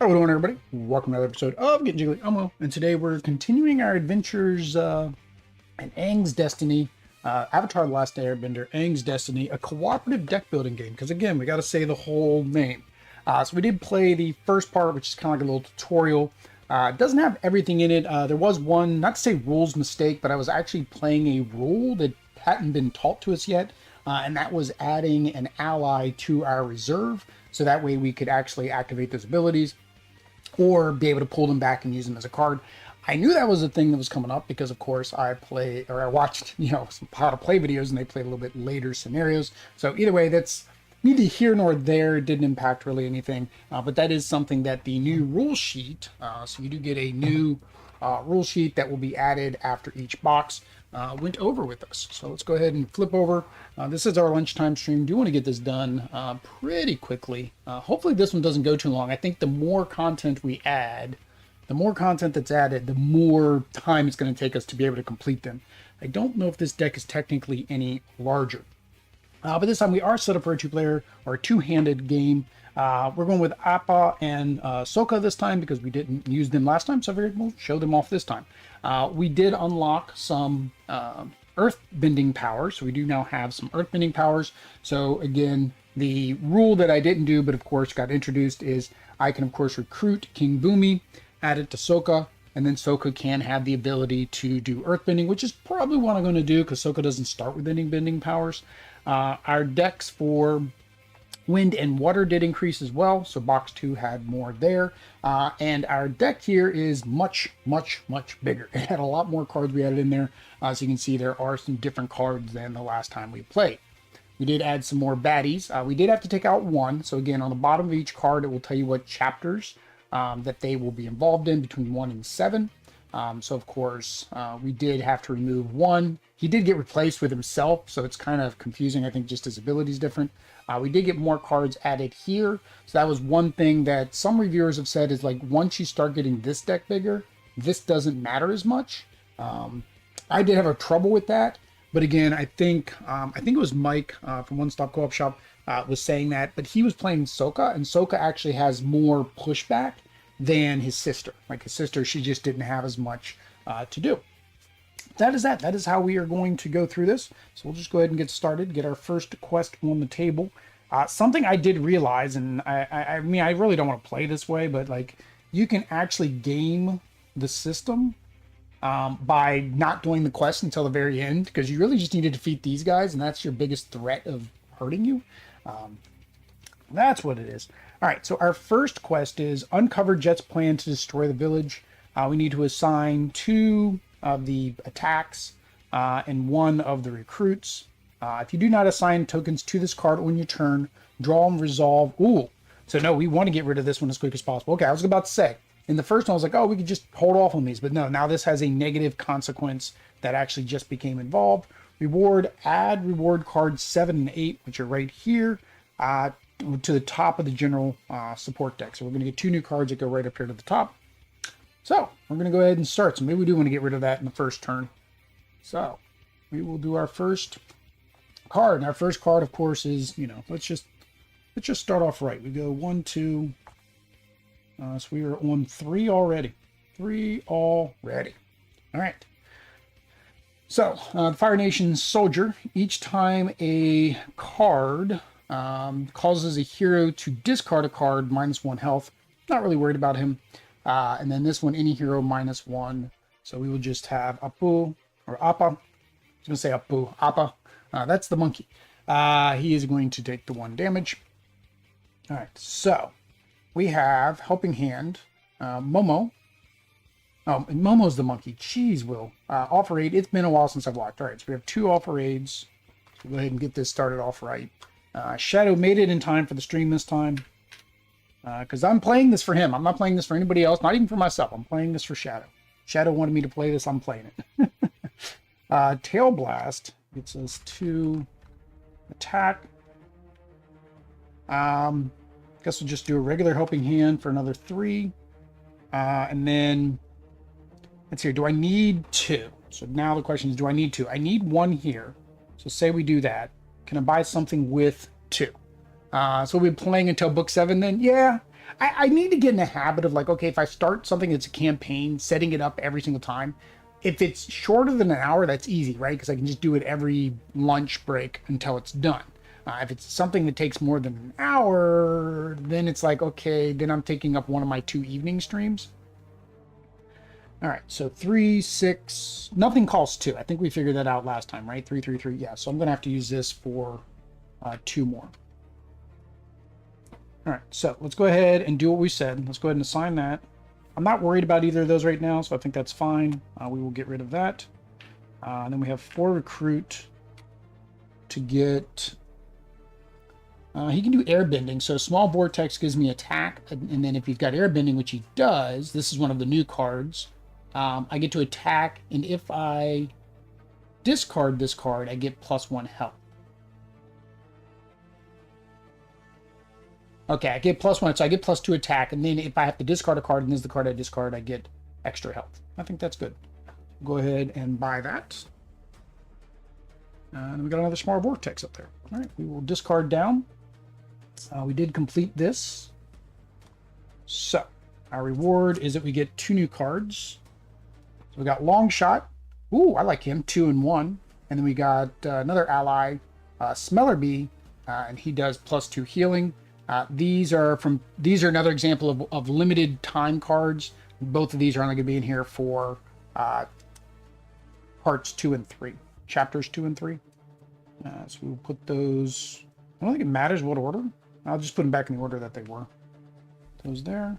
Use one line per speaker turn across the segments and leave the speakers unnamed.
Hello, everybody. Welcome to another episode of Getting Jiggly. I'm Will, and today we're continuing our adventures in Aang's Destiny, Avatar: The Last Airbender, Aang's Destiny, a cooperative deck building game. Because again, we got to say the whole name. So we did play the first part, which is kind of like a little tutorial. It doesn't have everything in it. There was one, not to say rules mistake, but I was actually playing a rule that hadn't been taught to us yet, and that was adding an ally to our reserve, so that way we could actually activate those abilities or be able to pull them back and use them as a card. I knew that was a thing that was coming up because, of course, I watched, some how to play videos, and they played a little bit later scenarios. So either way, that's neither here nor there. It didn't impact really anything, but that is something that the new rule sheet. So you do get a new rule sheet that will be added after each box. Went over with us. So let's go ahead and flip over. This is our lunchtime stream. Do want to get this done pretty quickly. Hopefully this one doesn't go too long. I think the more content we add, the more content that's added, the more time it's going to take us to be able to complete them. I don't know if this deck is technically any larger. But this time we are set up for a two-player or a two-handed game. We're going with Appa and Sokka this time because we didn't use them last time, so I figured we'll show them off this time. We did unlock some earth-bending powers, so we do now have some earth-bending powers. So again, the rule that I didn't do, but of course got introduced, is I can of course recruit King Boomy, add it to Sokka, and then Sokka can have the ability to do earth-bending, which is probably what I'm going to do because Sokka doesn't start with any bending powers. Our decks for wind and water did increase as well, so box 2 had more there, and our deck here is much bigger. It had a lot more cards we added in there. So you can see there are some different cards than the last time we played. We did add some more baddies. We did have to take out one, so again on the bottom of each card it will tell you what chapters that they will be involved in between 1 and 7. So of course we did have to remove one. He did get replaced with himself, so it's kind of confusing. I think just his ability is different. We did get more cards added here. So that was one thing that some reviewers have said is, like, once you start getting this deck bigger, this doesn't matter as much. I did have a trouble with that. But again, I think it was Mike from One Stop Co-op Shop was saying that, but he was playing Sokka, and Sokka actually has more pushback than his sister. Like his sister, she just didn't have as much to do. That is how we are going to go through this. So we'll just go ahead and get started, get our first quest on the table. Something I did realize, and I mean, I really don't want to play this way, but like, you can actually game the system by not doing the quest until the very end, because you really just need to defeat these guys, and that's your biggest threat of hurting you. That's what it is. All right, so our first quest is uncover Jet's plan to destroy the village. We need to assign 2 of the attacks and 1 of the recruits. If you do not assign tokens to this card on your turn, draw and resolve. Ooh, so no, we want to get rid of this one as quick as possible. Okay, I was about to say, in the first one I was like, oh, we could just hold off on these, but no, now this has a negative consequence that actually just became involved. Reward, add reward cards 7 and 8, which are right here, to the top of the general support deck. So we're going to get 2 new cards that go right up here to the top. So we're going to go ahead and start. So maybe we do want to get rid of that in the first turn. So we will do our first card. And our first card, of course, is, let's just start off right. We go 1, 2. So we are on 3 already. 3 already. All right. So the Fire Nation Soldier. Each time a card causes a hero to discard a card, -1 health. Not really worried about him. And then this one, any hero -1. So we will just have Apu or Appa. I was going to say Apu, Appa. That's the monkey. He is going to take the 1 damage. All right, so we have Helping Hand, Momo. Oh, and Momo's the monkey. Jeez, Will. Offer aid. It's been a while since I've watched. All right, so we have 2 offer aids. So go ahead and get this started off right. Shadow made it in time for the stream this time. Because I'm playing this for him. I'm not playing this for anybody else, not even for myself. I'm playing this for Shadow. Shadow wanted me to play this. I'm playing it. Tail Blast gets us to attack. Guess we'll just do a regular Helping Hand for another 3. And then, let's see, do I need 2? So now the question is, do I need 2? I need 1 here. So say we do that. Can I buy something with 2? So we'll be playing until book 7 then? Yeah. I need to get in the habit of like, okay, if I start something that's a campaign, setting it up every single time. If it's shorter than an hour, that's easy, right? Because I can just do it every lunch break until it's done. If it's something that takes more than an hour, then it's like, okay, then I'm taking up one of my 2 evening streams. All right, so 3, 6, nothing costs 2. I think we figured that out last time, right? 3, 3, 3. Yeah, so I'm going to have to use this for 2 more. All right, so let's go ahead and do what we said. Let's go ahead and assign that. I'm not worried about either of those right now, so I think that's fine. We will get rid of that. And then we have 4 recruit to get... he can do airbending, so small vortex gives me attack, and then if he's got airbending, which he does, this is one of the new cards, I get to attack, and if I discard this card, I get +1 health. Okay, I get +1, so I get +2 attack, and then if I have to discard a card, and this is the card I discard, I get extra health. I think that's good. Go ahead and buy that. And we got another small vortex up there. All right, we will discard down. We did complete this. So, our reward is that we get 2 new cards. So we got Long Shot. Ooh, I like him, 2 and 1. And then we got another ally, Smellerbee, and he does +2 healing. These are another example of limited time cards. Both of these are only going to be in here for parts 2 and 3, chapters 2 and 3. So we'll put those. I don't think it matters what order. I'll just put them back in the order that they were. Those there.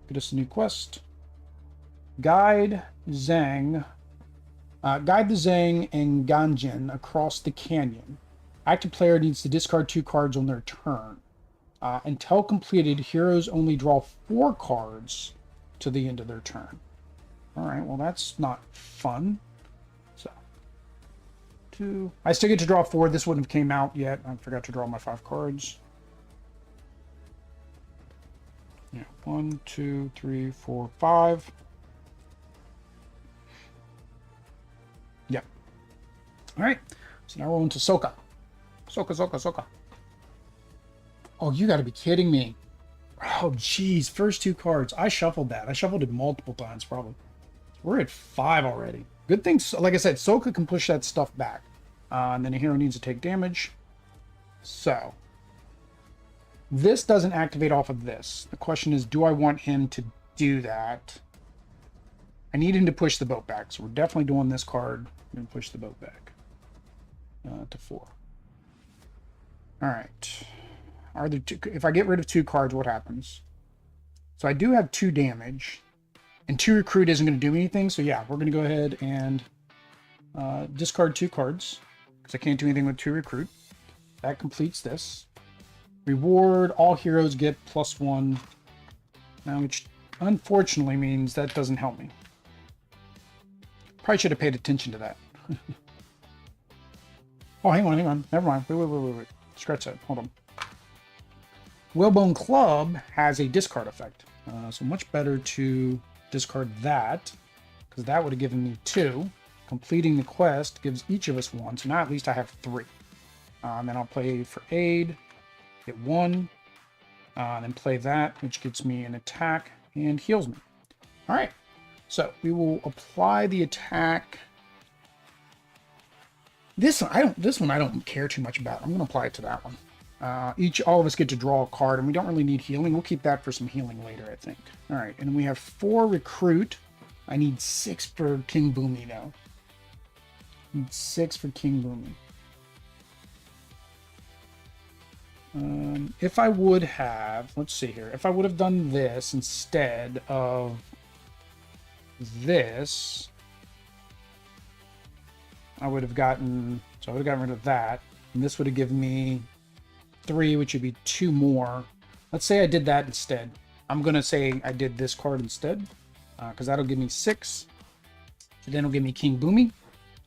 Get us a new quest. Guide the Zhang and Ganjin across the canyon. Active player needs to discard 2 cards on their turn. Until completed, heroes only draw 4 cards to the end of their turn. All right, well that's not fun. So, 2. I still get to draw 4. This wouldn't have came out yet. I forgot to draw my 5 cards. Yeah, 1, 2, 3, 4, 5. Yep. All right. So now we're on to Sokka. Sokka. Oh, you got to be kidding me. Oh, geez. First 2 cards. I shuffled that. I shuffled it multiple times, probably. We're at 5 already. Good thing, like I said, Sokka can push that stuff back. And then a hero needs to take damage. So, this doesn't activate off of this. The question is, do I want him to do that? I need him to push the boat back. So we're definitely doing this card. We're going to push the boat back to 4. All right. Are there 2, if I get rid of 2 cards, what happens? So I do have 2 damage. And 2 recruit isn't going to do anything. So yeah, we're going to go ahead and discard 2 cards. Because I can't do anything with 2 recruit. That completes this. Reward, all heroes get +1. Now, which unfortunately means that doesn't help me. Probably should have paid attention to that. Oh, hang on. Never mind. Wait. Scratch that. Hold on. Whalebone Club has a discard effect. So much better to discard that. Because that would have given me 2. Completing the quest gives each of us 1. So now at least I have 3. And then I'll play for aid. Get 1. Then play that, which gets me an attack and heals me. All right. So we will apply the attack. This one I don't care too much about. I'm going to apply it to that one. All of us get to draw a card, and we don't really need healing. We'll keep that for some healing later, I think. All right, and we have 4 recruit. I need 6 for King Boomy now. Need 6 for King Boomy. If I would have, let's see here. If I would have done this instead of this, I would have gotten rid of that. And this would have given me 3, which would be 2 more. Let's say I did that instead. I'm going to say I did this card instead. Because that'll give me 6. And then it'll give me King Boomy.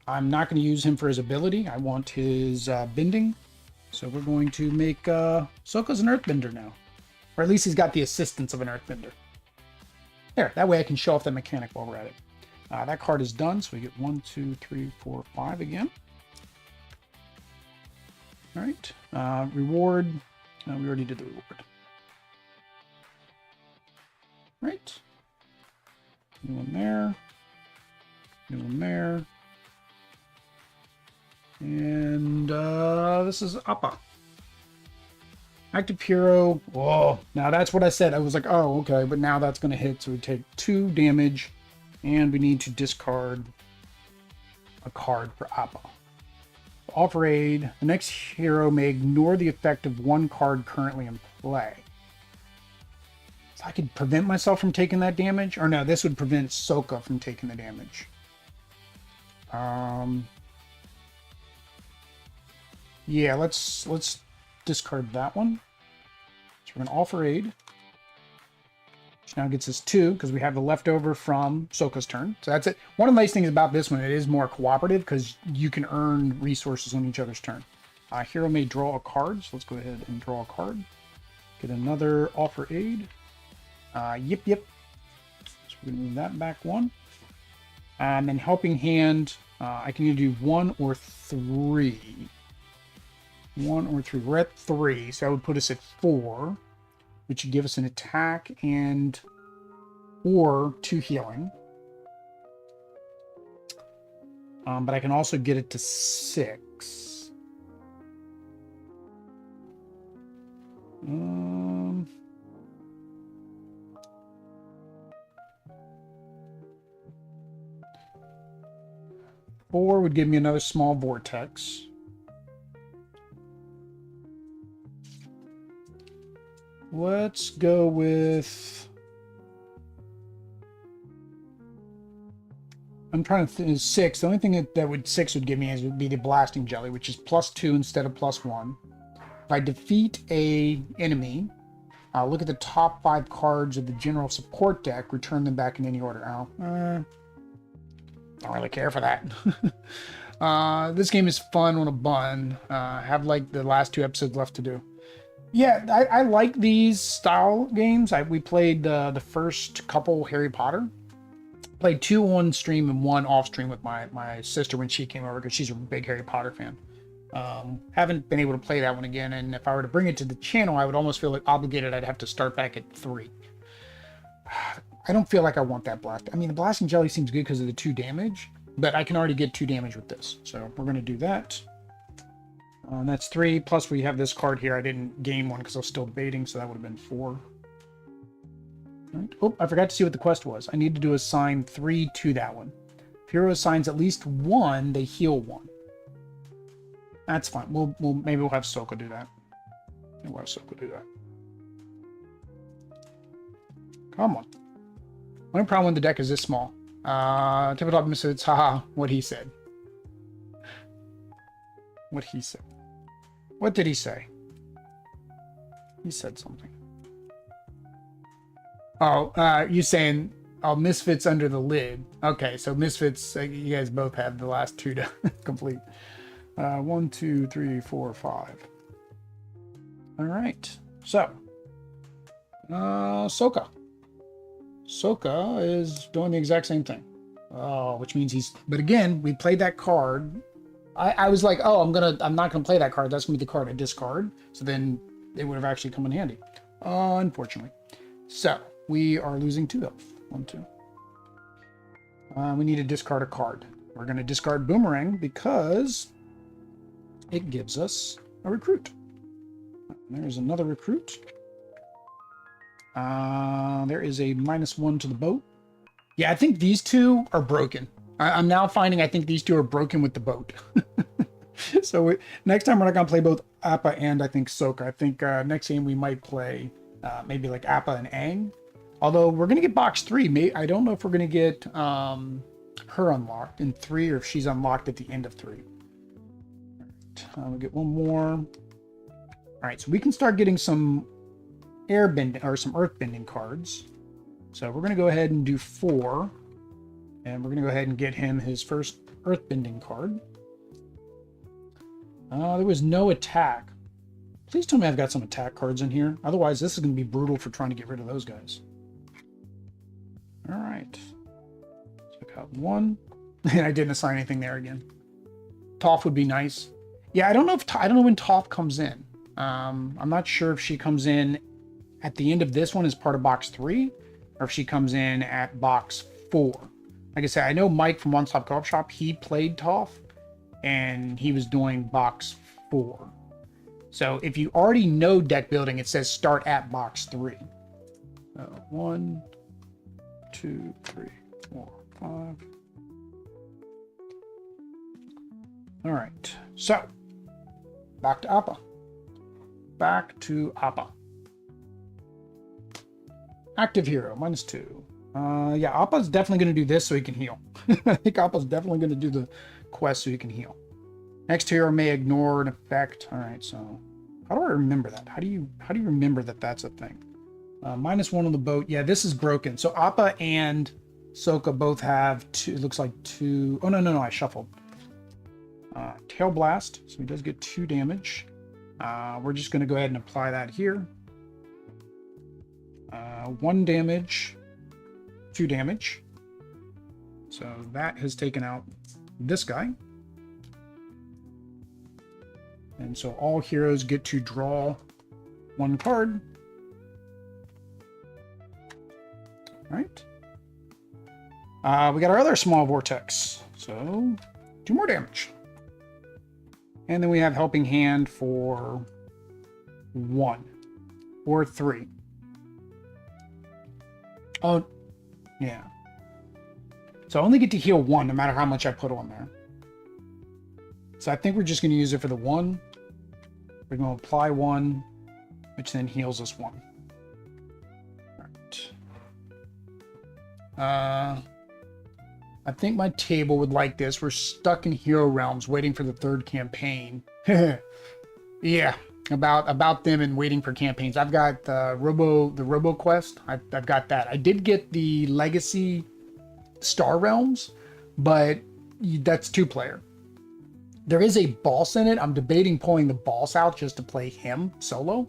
I'm not going to use him for his ability. I want his bending. So we're going to make Sokka's an Earthbender now. Or at least he's got the assistance of an Earthbender. There, that way I can show off that mechanic while we're at it. That card is done, so we get 1, 2, 3, 4, 5 again. All right. Reward. We already did the reward. Right. New one there. New one there. And this is Appa. Active hero. Whoa. Now that's what I said. I was like, oh, okay. But now that's going to hit. So we take 2 damage. And we need to discard a card for Appa. Offer aid. The next hero may ignore the effect of 1 card currently in play. So I could prevent myself from taking that damage? Or no, this would prevent Sokka from taking the damage. Yeah, let's discard that one. So we're going to offer aid. Which now gets us 2, because we have the leftover from Sokka's turn. So that's it. One of the nice things about this one, it is more cooperative, because you can earn resources on each other's turn. Hero may draw a card, so let's go ahead and draw a card. Get another offer aid. Yep. So we're going to move that back 1. And then helping hand, I can either do 1 or 3. 1 or 3. We're at 3, so that would put us at 4, which would give us an attack and or 2 healing. But I can also get it to 6. 4 would give me another small vortex. Let's go with... I'm trying to think. 6. The only thing that would 6 would give me would be the blasting jelly, which is +2 instead of +1. If I defeat a enemy, look at the top 5 cards of the general support deck, return them back in any order. Don't really care for that. This game is fun on a bun. Have like the last 2 episodes left to do. Yeah, I like these style games. We played the first couple Harry Potter. Played 2 on stream and 1 off stream with my sister when she came over, because she's a big Harry Potter fan. Haven't been able to play that one again, and if I were to bring it to the channel, I would almost feel like obligated. I'd have to start back at 3. I don't feel like I want that blast. I mean, the blasting jelly seems good because of the 2 damage, but I can already get 2 damage with this. So we're going to do that. And that's 3. Plus we have this card here. I didn't gain one because I was still debating, so that would have been 4. Right. Oh, I forgot to see what the quest was. I need to do assign 3 to that one. If hero assigns at least 1, they heal 1. That's fine. Maybe we'll have Sokka do that. Maybe we'll have Sokka do that. Come on. Only problem when the deck is this small. Tabletop Misfits, haha, what he said. What he said. What did he say? He said something. Oh, you saying, oh, Misfits under the lid. Okay, so Misfits, you guys both have the last 2 to complete. 1, 2, 3, 4, 5. All right, so Sokka. Sokka is doing the exact same thing. Oh, which means he's. But again, we played that card. I was like, oh, I'm not gonna play that card. That's gonna be the card I discard. So then it would have actually come in handy. Unfortunately. So we are losing 2 health. 1, 2. We need to discard a card. We're gonna discard Boomerang because it gives us a recruit. There's another recruit. There is a -1 to the boat. Yeah, I think these 2 are broken. I'm now finding I think these 2 are broken with the boat. So next time we're not gonna play both Appa and I think Sokka. I think next game we might play maybe like Appa and Aang. Although we're gonna get box 3. I don't know if we're gonna get her unlocked in 3 or if she's unlocked at the end of 3. We'll get 1 more. All right, so we can start getting some airbending or some earthbending cards. So we're going to go ahead and do 4, and we're going to go ahead and get him his first earthbending card. There was no attack. Please tell me I've got some attack cards in here. Otherwise, this is going to be brutal for trying to get rid of those guys. All right. So I got 1, and I didn't assign anything there again. Toph would be nice. Yeah, I don't know when Toph comes in. I'm not sure if she comes in at the end of this one as part of box 3, or if she comes in at box 4. Like I said, I know Mike from One Stop Co-op Shop, he played Toph, and he was doing box 4. So if you already know deck building, it says start at box 3. 1, 2, 3, 4, 5. All right, so back to Appa. Back to Appa. Active hero, -2. Yeah, Appa's definitely going to do this so he can heal. I think Appa's definitely going to do the quest so he can heal. Next hero may ignore an effect. All right, so how do I remember that? How do you remember that that's a thing? -1 on the boat. Yeah, this is broken. So Appa and Sokka both have 2. It looks like 2. Oh, no, I shuffled. Tail Blast. So he does get 2 damage. We're just going to go ahead and apply that here. 1 damage, 2 damage. So that has taken out this guy. And so all heroes get to draw 1 card. All right. We got our other small vortex. So 2 more damage. And then we have Helping Hand for 1 or 3. Oh, yeah. So I only get to heal 1 no matter how much I put on there. So I think we're just going to use it for the 1. We're going to apply 1, which then heals us 1. All right. I think my table would like this. We're stuck in Hero Realms waiting for the 3rd campaign. Yeah. About them and waiting for campaigns. I've got the Robo Quest. I've got that. I did get the Legacy Star Realms, but that's 2-player. There is a boss in it. I'm debating pulling the boss out just to play him solo,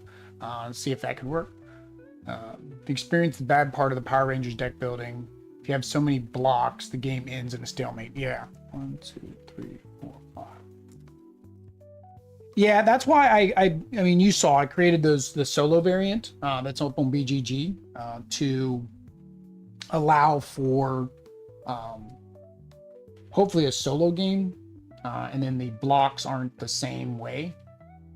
see if that could work. The experience, the bad part of the Power Rangers deck building. If you have so many blocks, the game ends in a stalemate. Yeah. 1, 2, 3, 4, 5. Yeah, that's why I mean, you saw I created the solo variant that's up on BGG to allow for hopefully a solo game, and then the blocks aren't the same way.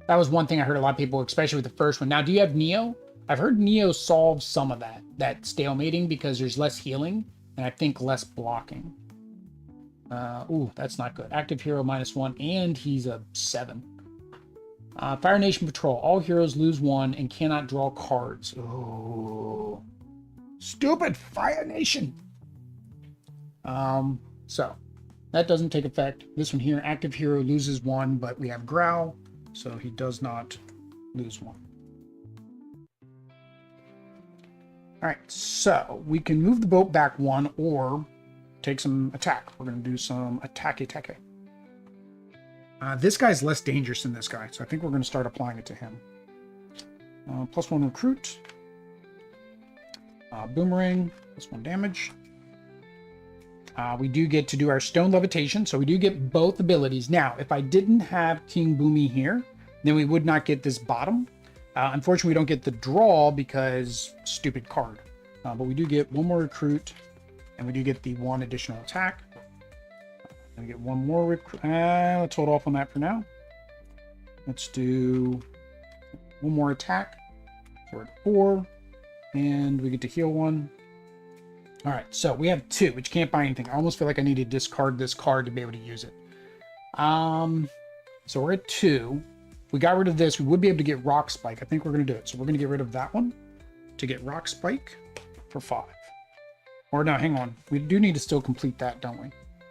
That was one thing I heard a lot of people, especially with the first one. Now, do you have Neo? I've heard Neo solve some of that stalemating because there's less healing and I think less blocking. Ooh, that's not good. Active hero -1, and he's a 7. Fire Nation Patrol. All heroes lose 1 and cannot draw cards. Oh, stupid Fire Nation. So that doesn't take effect. This one here, active hero loses 1, but we have Growl, so he does not lose 1. All right, so we can move the boat back 1 or take some attack. We're going to do some attack. This guy's less dangerous than this guy, so I think we're going to start applying it to him. +1 recruit. Boomerang, +1 damage. We do get to do our stone levitation, so we do get both abilities. Now, if I didn't have King Boomy here, then we would not get this bottom. Unfortunately, we don't get the draw because stupid card. But we do get 1 more recruit, and we do get the 1 additional attack. And we get 1 more recruit. Let's hold off on that for now. Let's do 1 more attack. So we're at 4, and we get to heal 1. All right, so we have 2, which can't buy anything. I almost feel like I need to discard this card to be able to use it. So we're at 2. If we got rid of this, we would be able to get Rock Spike. I think we're going to do it. So we're going to get rid of that one to get Rock Spike for 5. Or no, hang on. We do need to still complete that, don't we?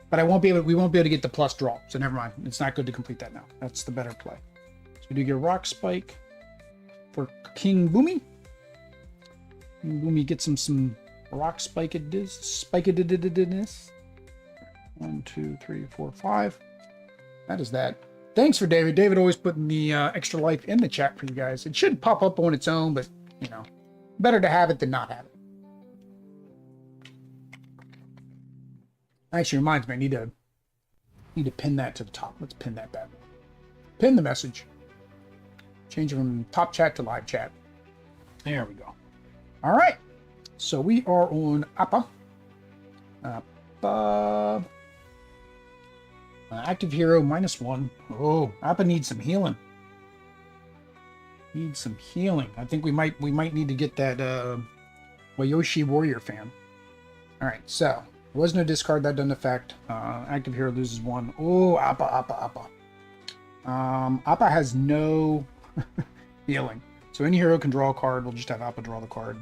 But we won't be able to get the plus draw. So never mind. It's not good to complete that now. That's the better play. So we do get Rock Spike for King Boomy. King Boomy gets him some Rock Spike-edness. 1, 2, 3, 4, 5. That is that. Thanks for David. David always putting the extra life in the chat for you guys. It should pop up on its own, but you know, better to have it than not have it. Actually reminds me, I need to pin that to the top. Let's pin that back. Pin the message. Change it from top chat to live chat. There we go. All right. so we are on Appa. Appa. Active hero -1. Oh, Appa needs some healing. Needs some healing. I think we might need to get that Wayoshi Warrior fan. All right, so there was no discard, that doesn't affect. Active hero loses 1. Oh, Appa. Appa has no healing, so any hero can draw a card. We'll just have Appa draw the card.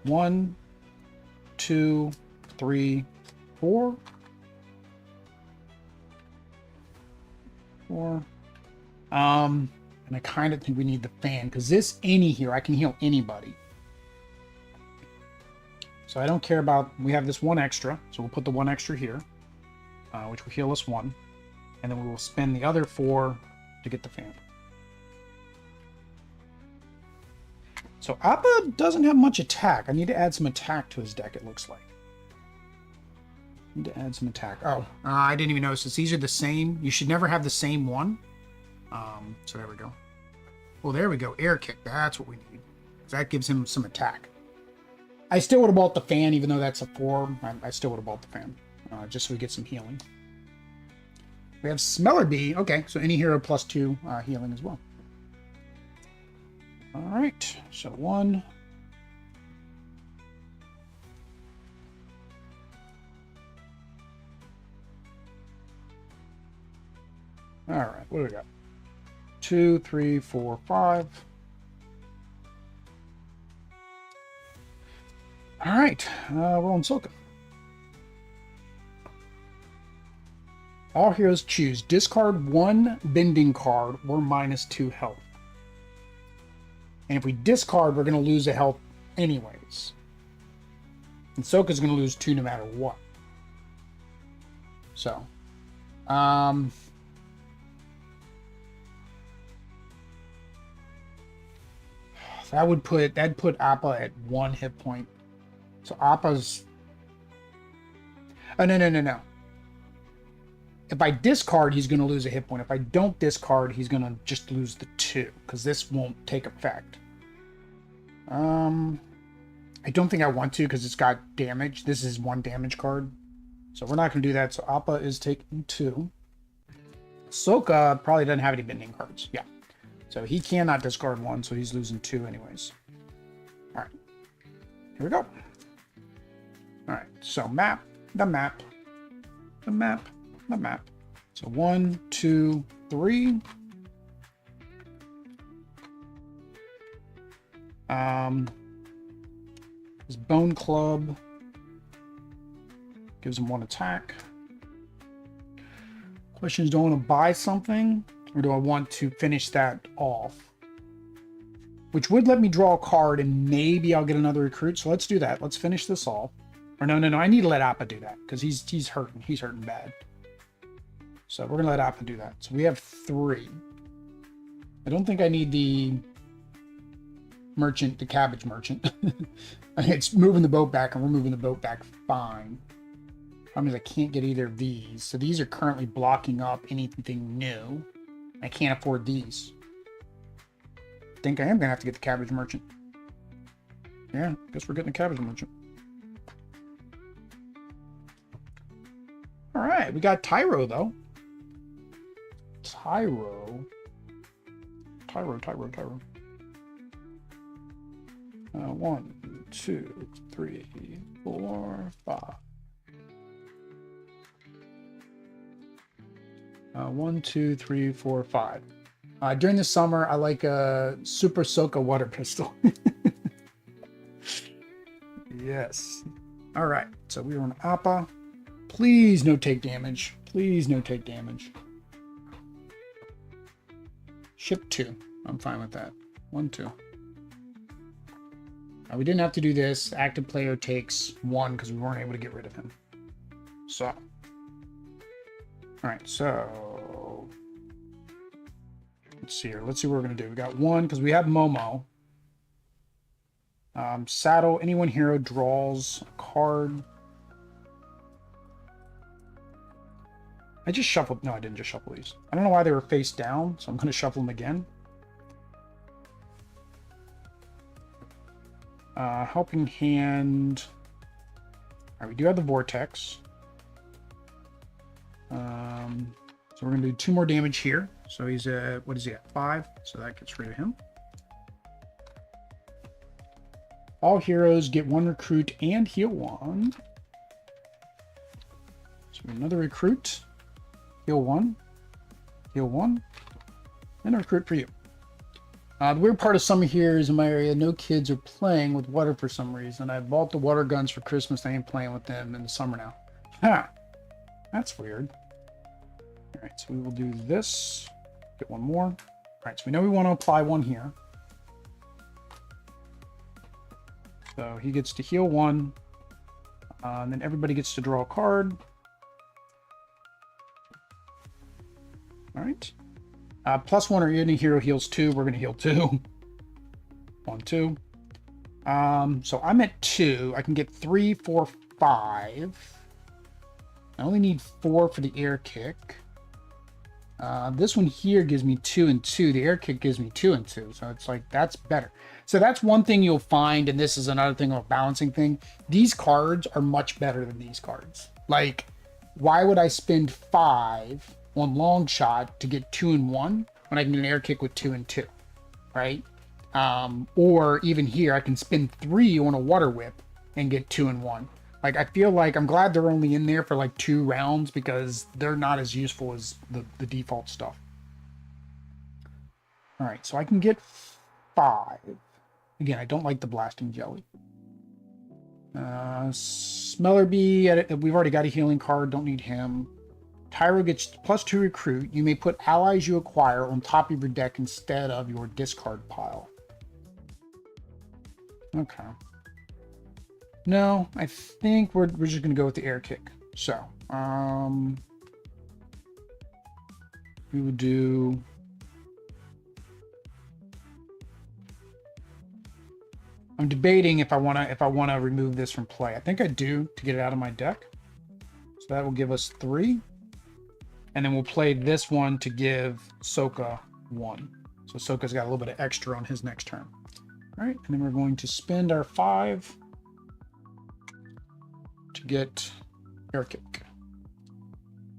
1, 2, 3, 4. 4. And I kind of think we need the fan, because this any here, I can heal anybody. So I don't care about, we have this 1 extra, so we'll put the 1 extra here, which will heal us 1. And then we will spend the other 4 to get the fan. So Appa doesn't have much attack. I need to add some attack to his deck, it looks like. Need to add some attack. Oh, I didn't even notice this. These are the same. You should never have the same one. So there we go. Well, there we go. Air kick. That's what we need. That gives him some attack. I still would have bought the fan, even though that's a 4. I still would have bought the fan, just so we get some healing. We have Smeller Bee. Okay, so any hero +2 healing as well. All right, so 1. All right, what do we got? 2, 3, 4, 5. All right, we're on Silka. All heroes choose discard 1 bending card or -2 health. And if we discard, we're going to lose a health anyways. And Soka's going to lose 2 no matter what. So, that'd put Appa at 1 hit point. So Appa's... Oh, no. If I discard, he's going to lose a hit point. If I don't discard, he's going to just lose the 2, because this won't take effect. I don't think I want to, because it's got damage. This is 1 damage card. So we're not going to do that. So Appa is taking 2. Soka probably doesn't have any bending cards. Yeah. So he cannot discard 1, so he's losing 2 anyways. All right. Here we go. All right. So map. So 1, 2, 3. His Bone Club gives him 1 attack. Question is, do I want to buy something, or do I want to finish that off? Which would let me draw a card, and maybe I'll get another recruit. So let's do that. Let's finish this off. Or no. I need to let Appa do that, because he's hurting. He's hurting bad. So we're gonna let Appa do that. So we have 3. I don't think I need the merchant, the cabbage merchant. It's moving the boat back, and we're moving the boat back fine. Problem is I can't get either of these. So these are currently blocking up anything new. I can't afford these. I think I am gonna have to get the cabbage merchant. Yeah, guess we're getting the cabbage merchant. All right, we got Tyro though. Tyro. 1, 2, 3, 4, 5. 1, 2, 3, 4, 5. During the summer, I like a Super Soka water pistol. Yes. All right. So we were on Appa. Please no take damage. Please no take damage. Ship 2. I'm fine with that. 1, 2. We didn't have to do this. Active player takes 1 because we weren't able to get rid of him. So. All right. So. Let's see here. Let's see what we're going to do. We got 1 because we have Momo. Saddle. Anyone hero draws a card. I just shuffled. No, I didn't just shuffle these. I don't know why they were face down, so I'm going to shuffle them again. Helping Hand. All right, we do have the Vortex. So we're going to do 2 more damage here. So he's at, what is he at? 5. So that gets rid of him. All heroes get 1 recruit and heal 1. So another recruit. Heal 1. Heal 1. And a recruit for you. The weird part of summer here is in my area, no kids are playing with water for some reason. I bought the water guns for Christmas. I ain't playing with them in the summer now. Ha! That's weird. All right, so we will do this. Get 1 more. All right, so we know we want to apply 1 here. So he gets to heal 1. And then everybody gets to draw a card. All right. +1 or any hero heals 2. We're going to heal 2. 1, 2. So I'm at 2. I can get 3, 4, 5. I only need 4 for the air kick. This one here gives me 2 and 2. The air kick gives me 2 and 2. So it's like, that's better. So that's one thing you'll find, and this is another thing of a balancing thing. These cards are much better than these cards. Like, why would I spend 5 on long shot to get 2 and 1 when I can get an air kick with 2 and 2, right? Or even here, I can spend 3 on a water whip and get 2 and 1. Like, I feel like I'm glad they're only in there for like 2 rounds because they're not as useful as the default stuff. All right, so I can get 5. Again, I don't like the blasting jelly. Smeller Bee, we've already got a healing card, don't need him. Tyro gets +2 recruit. You may put allies you acquire on top of your deck instead of your discard pile. Okay. No, I think we're just going to go with the air kick. So, we would do... I'm debating if I want to remove this from play. I think I do to get it out of my deck. So that will give us 3. And then we'll play this one to give Sokka 1. So Sokka's got a little bit of extra on his next turn. All right, and then we're going to spend our 5 to get air kick.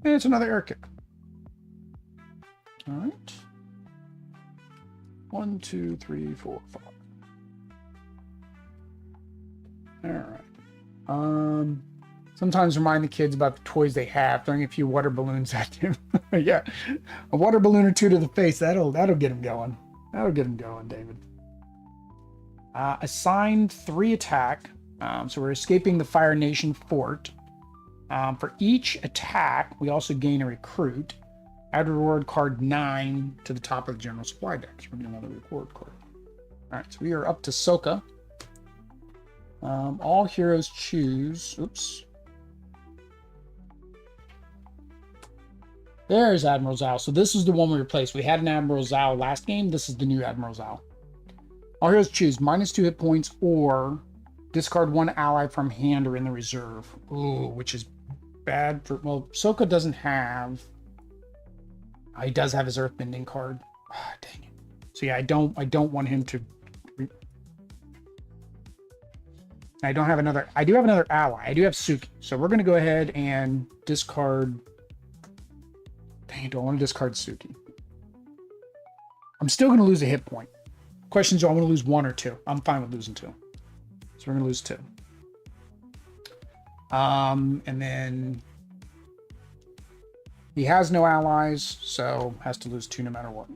And it's another air kick. All right. 1, 2, 3, 4, 5. All right. Sometimes remind the kids about the toys they have, throwing a few water balloons at them. Yeah, a water balloon or 2 to the face, that'll get them going. That'll get them going, David. Assigned 3 attack. So we're escaping the Fire Nation fort. For each attack, we also gain a recruit. Add reward card 9 to the top of the general supply deck. So we're getting another reward card. All right, so we are up to Sokka. All heroes choose. Oops. There's Admiral Zhao. So this is the one we replaced. We had an Admiral Zhao last game. This is the new Admiral Zhao. All heroes choose -2 hit points or discard 1 ally from hand or in the reserve. Ooh, which is bad for... Well, Sokka doesn't have... he does have his Earthbending card. Ah, dang it. So yeah, I don't want him to... I don't have another... I do have another ally. I do have Suki. So we're going to go ahead and discard... Dang, I don't want to discard Suki. I'm still going to lose a hit point. Question is, do I want to lose 1 or 2? I'm fine with losing 2. So we're going to lose 2. And then... he has no allies, so has to lose 2 no matter what.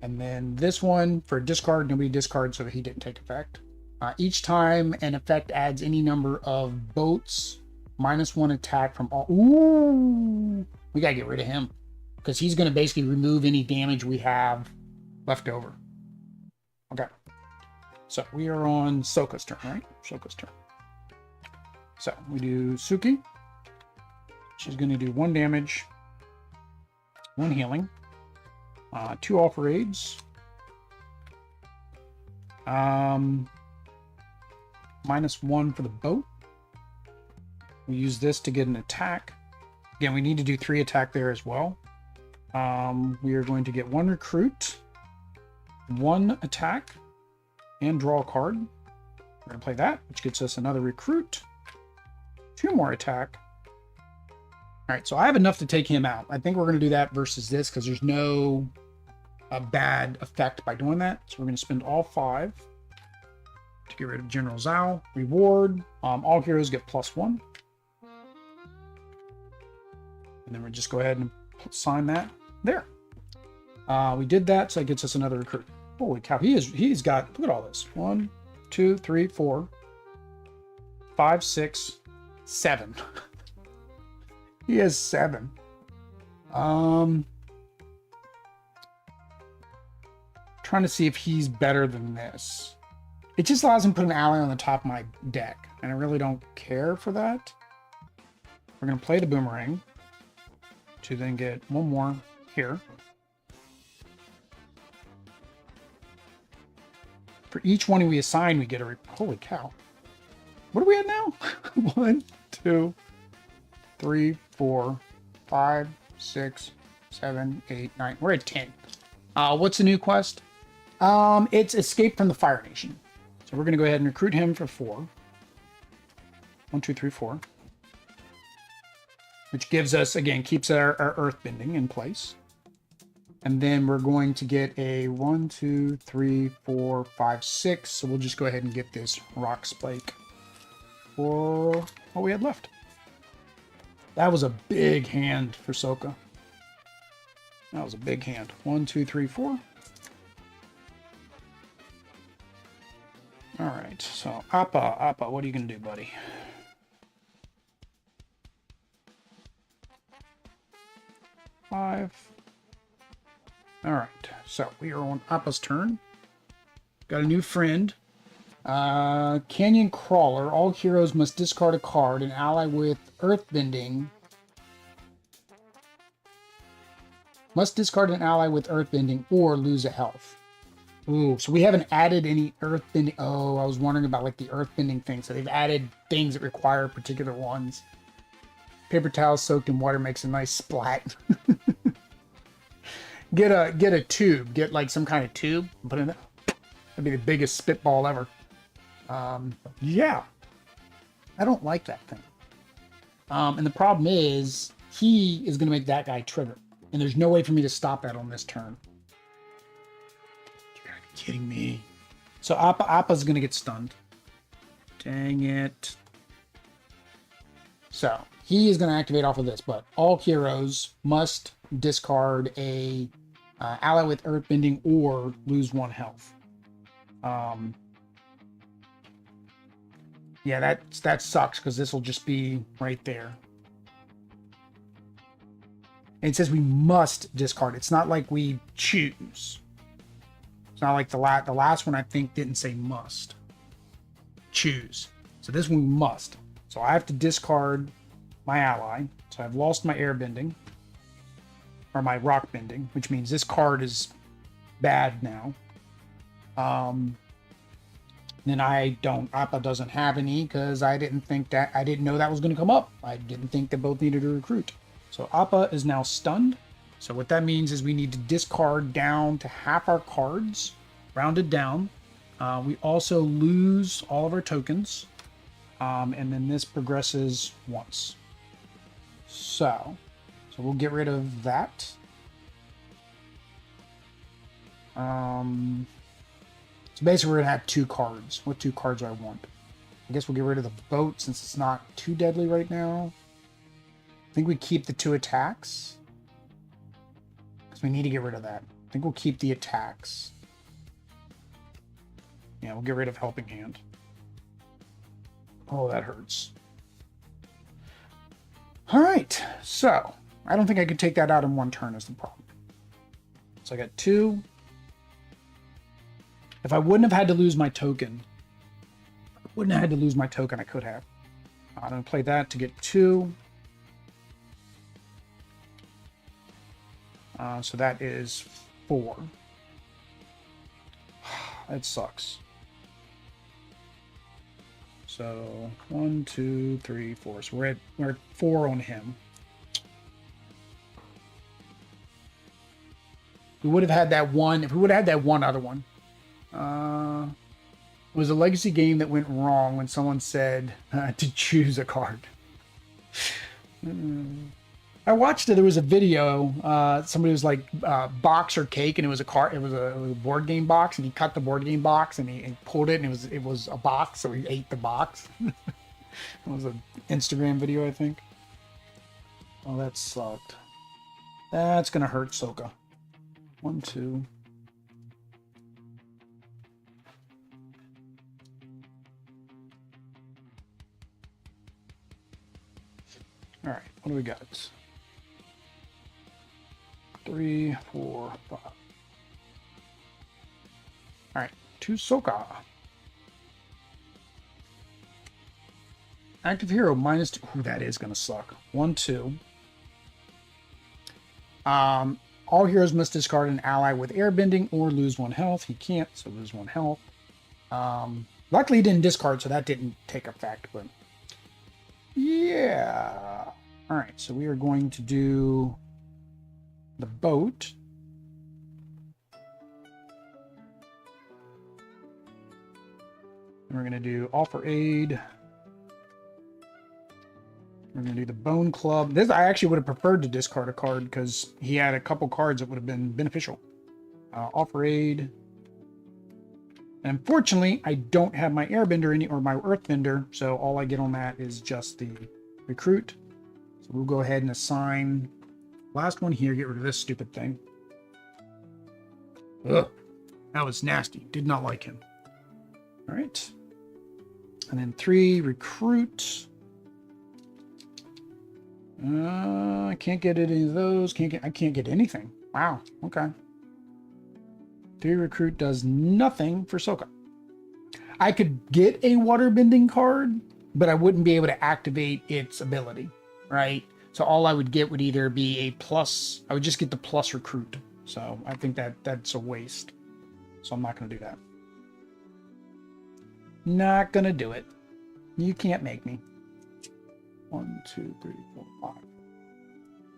And then this one, for discard, nobody discards, so he didn't take effect. Each time an effect adds any number of boats, -1 attack from all... Ooh! We gotta get rid of him. Because he's going to basically remove any damage we have left over. Okay. So we are on Sokka's turn, right? Sokka's turn. So we do Suki. She's going to do 1 damage, 1 healing, 2 offer aids, -1 for the boat. We use this to get an attack. Again, we need to do 3 attack there as well. We are going to get 1 recruit, 1 attack, and draw a card. We're going to play that, which gets us another recruit. 2 more attack. All right, so I have enough to take him out. I think we're going to do that versus this because there's no bad effect by doing that. So we're going to spend all 5 to get rid of General Zhao. Reward. All heroes get +1. And then we'll just go ahead and sign that there. We did that, so it gets us another recruit. Holy cow, he's got, look at all this. 1, 2, 3, 4, 5, 6, 7. He has 7. Trying to see if he's better than this. It just allows him to put an ally on the top of my deck, and I really don't care for that. We're going to play the boomerang to then get 1 more here. For each one we assign, we get a... Holy cow. What are we at now? 1, 2, 3, 4, 5, 6, 7, 8, 9. We're at 10. What's the new quest? It's Escape from the Fire Nation. So we're going to go ahead and recruit him for 4. 1, 2, 3, 4. Which gives us, again, keeps our earthbending in place. And then we're going to get a 1, 2, 3, 4, 5, 6. So we'll just go ahead and get this rock spike for what we had left. That was a big hand for Soka. That was a big hand. 1, 2, 3, 4. All right. So Appa, what are you gonna do, buddy? Five. All right, so we are on Appa's turn. Got a new friend. Canyon Crawler. All heroes must discard a card. An ally with Earthbending must discard an ally with Earthbending or lose a health. Ooh, so we haven't added any Earthbending. Oh, I was wondering about like the Earthbending thing. So they've added things that require particular ones. Paper towel soaked in water makes a nice splat. Get a tube. Get like some kind of tube. Put in it. That'd be the biggest spitball ever. Yeah. I don't like that thing. And the problem is he is going to make that guy trigger. And there's no way for me to stop that on this turn. You gotta be kidding me. So Appa's going to get stunned. Dang it. So he is going to activate off of this, but all heroes must discard a ally with Earthbending or lose 1 health. Yeah, that sucks because this will just be right there. And it says we must discard. It's not like we choose. It's not like the last one I think didn't say must. Choose. So this one we must. So I have to discard my ally. So I've lost my airbending. Or my rock bending, which means this card is bad now. Then Appa doesn't have any because I didn't know that was going to come up. I didn't think they both needed a recruit. So Appa is now stunned. So what that means is we need to discard down to half our cards, rounded down. We also lose all of our tokens. And then this progresses once. So we'll get rid of that. So basically we're going to have 2 cards. What 2 cards do I want? I guess we'll get rid of the boat since it's not too deadly right now. I think we keep the 2 attacks. Because we need to get rid of that. I think we'll keep the attacks. Yeah, we'll get rid of Helping Hand. Oh, that hurts. Alright, so I don't think I could take that out in 1 turn is the problem. So I got 2. If I wouldn't have had to lose my token, I could have. I'm going to play that to get 2. So that is 4. That sucks. So 1, 2, 3, 4. So we're at 4 on him. We would have had that one. If we would have had that one other one. was a legacy game that went wrong when someone said to choose a card. I watched it. There was a video. Somebody was like box or cake, and it was a card. It was a board game box, and he cut the board game box and he pulled it, and it was a box. So he ate the box. It was an Instagram video, I think. Oh, that sucked. That's gonna hurt Soka. 1, 2. All right, what do we got? 3, 4, 5. All right, to Soka. Active hero -2. Ooh, that is gonna suck. 1, 2. All heroes must discard an ally with airbending or lose 1 health. He can't, so lose 1 health. Luckily, he didn't discard, so that didn't take effect. But yeah. All right, so we are going to do the boat. And we're going to do offer aid. We're going to do the bone club. This I actually would have preferred to discard a card because he had a couple cards that would have been beneficial. Offer aid. And unfortunately, I don't have my airbender or my earthbender, so all I get on that is just the recruit. So we'll go ahead and assign last one here. Get rid of this stupid thing. Ugh, that was nasty. Did not like him. All right. And then 3, recruit. I can't get any of those. I can't get anything. Wow. Okay. 3, recruit does nothing for Soka. I could get a waterbending card, but I wouldn't be able to activate its ability, right? So all I would get would either be a plus. I would just get the plus recruit. So I think that's a waste. So I'm not going to do that. Not going to do it. You can't make me. 1, 2, 3, 4, 5.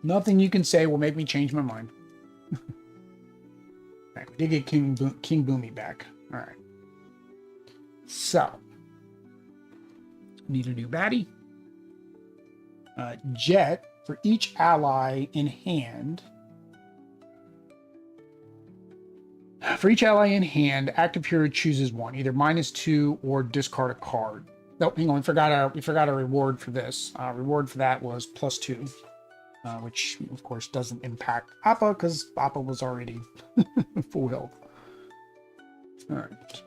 Nothing you can say will make me change my mind. Right, we did get King Boomy back. All right. So, need a new baddie. Jet, for each ally in hand. For each ally in hand, active hero chooses 1, either -2 or discard a card. No, hang on, we forgot a reward for this. Reward for that was +2, which of course doesn't impact Appa because Appa was already full health. All right.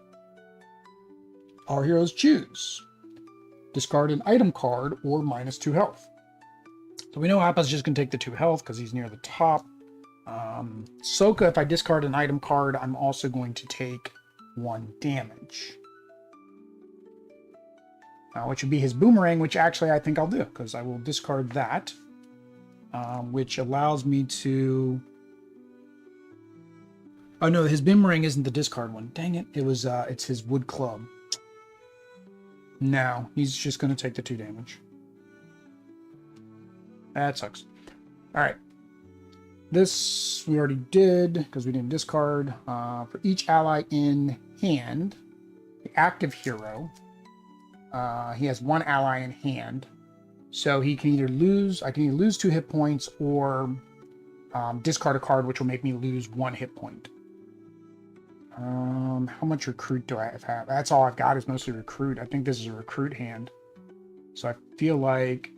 All heroes choose. Discard an item card or -2 health. So we know Appa's just going to take the 2 health because he's near the top. Soka, if I discard an item card, I'm also going to take 1 damage. Which would be his boomerang, which actually I think I'll do, because I will discard that, which allows me to... Oh no, his boomerang isn't the discard one. Dang it, it's his wood club. No, he's just going to take the 2 damage. That sucks. Alright. This we already did, because we didn't discard. For each ally in hand, the active hero... he has 1 ally in hand, so he can either lose. I can either lose 2 hit points or discard a card, which will make me lose 1 hit point. How much recruit do I have? That's all I've got is mostly recruit. I think this is a recruit hand, so I feel like.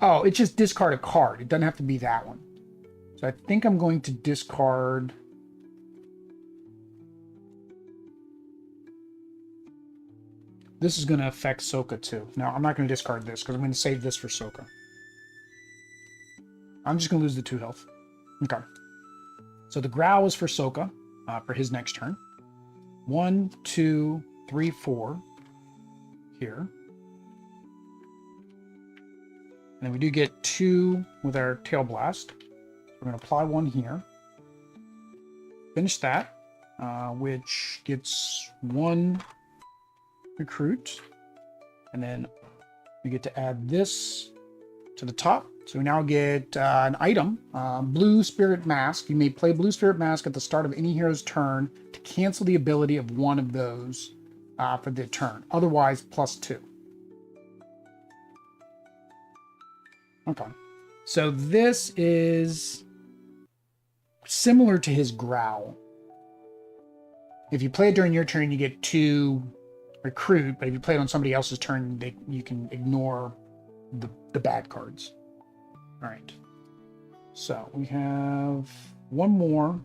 Oh, it's just discard a card. It doesn't have to be that one. So I think I'm going to discard. This is going to affect Soka too. Now, I'm not going to discard this because I'm going to save this for Soka. I'm just going to lose the 2 health. Okay. So the growl is for Soka for his next turn. 1, 2, 3, 4 here. And then we do get 2 with our Tail Blast. We're going to apply 1 here. Finish that, which gets 1 recruit, and then we get to add this to the top. So we now get an item, Blue Spirit Mask. You may play Blue Spirit Mask at the start of any hero's turn to cancel the ability of one of those for the turn. Otherwise, +2. Okay. So this is similar to his growl. If you play it during your turn, you get 2 recruit, but if you play it on somebody else's turn, you can ignore the bad cards. All right. So we have one more.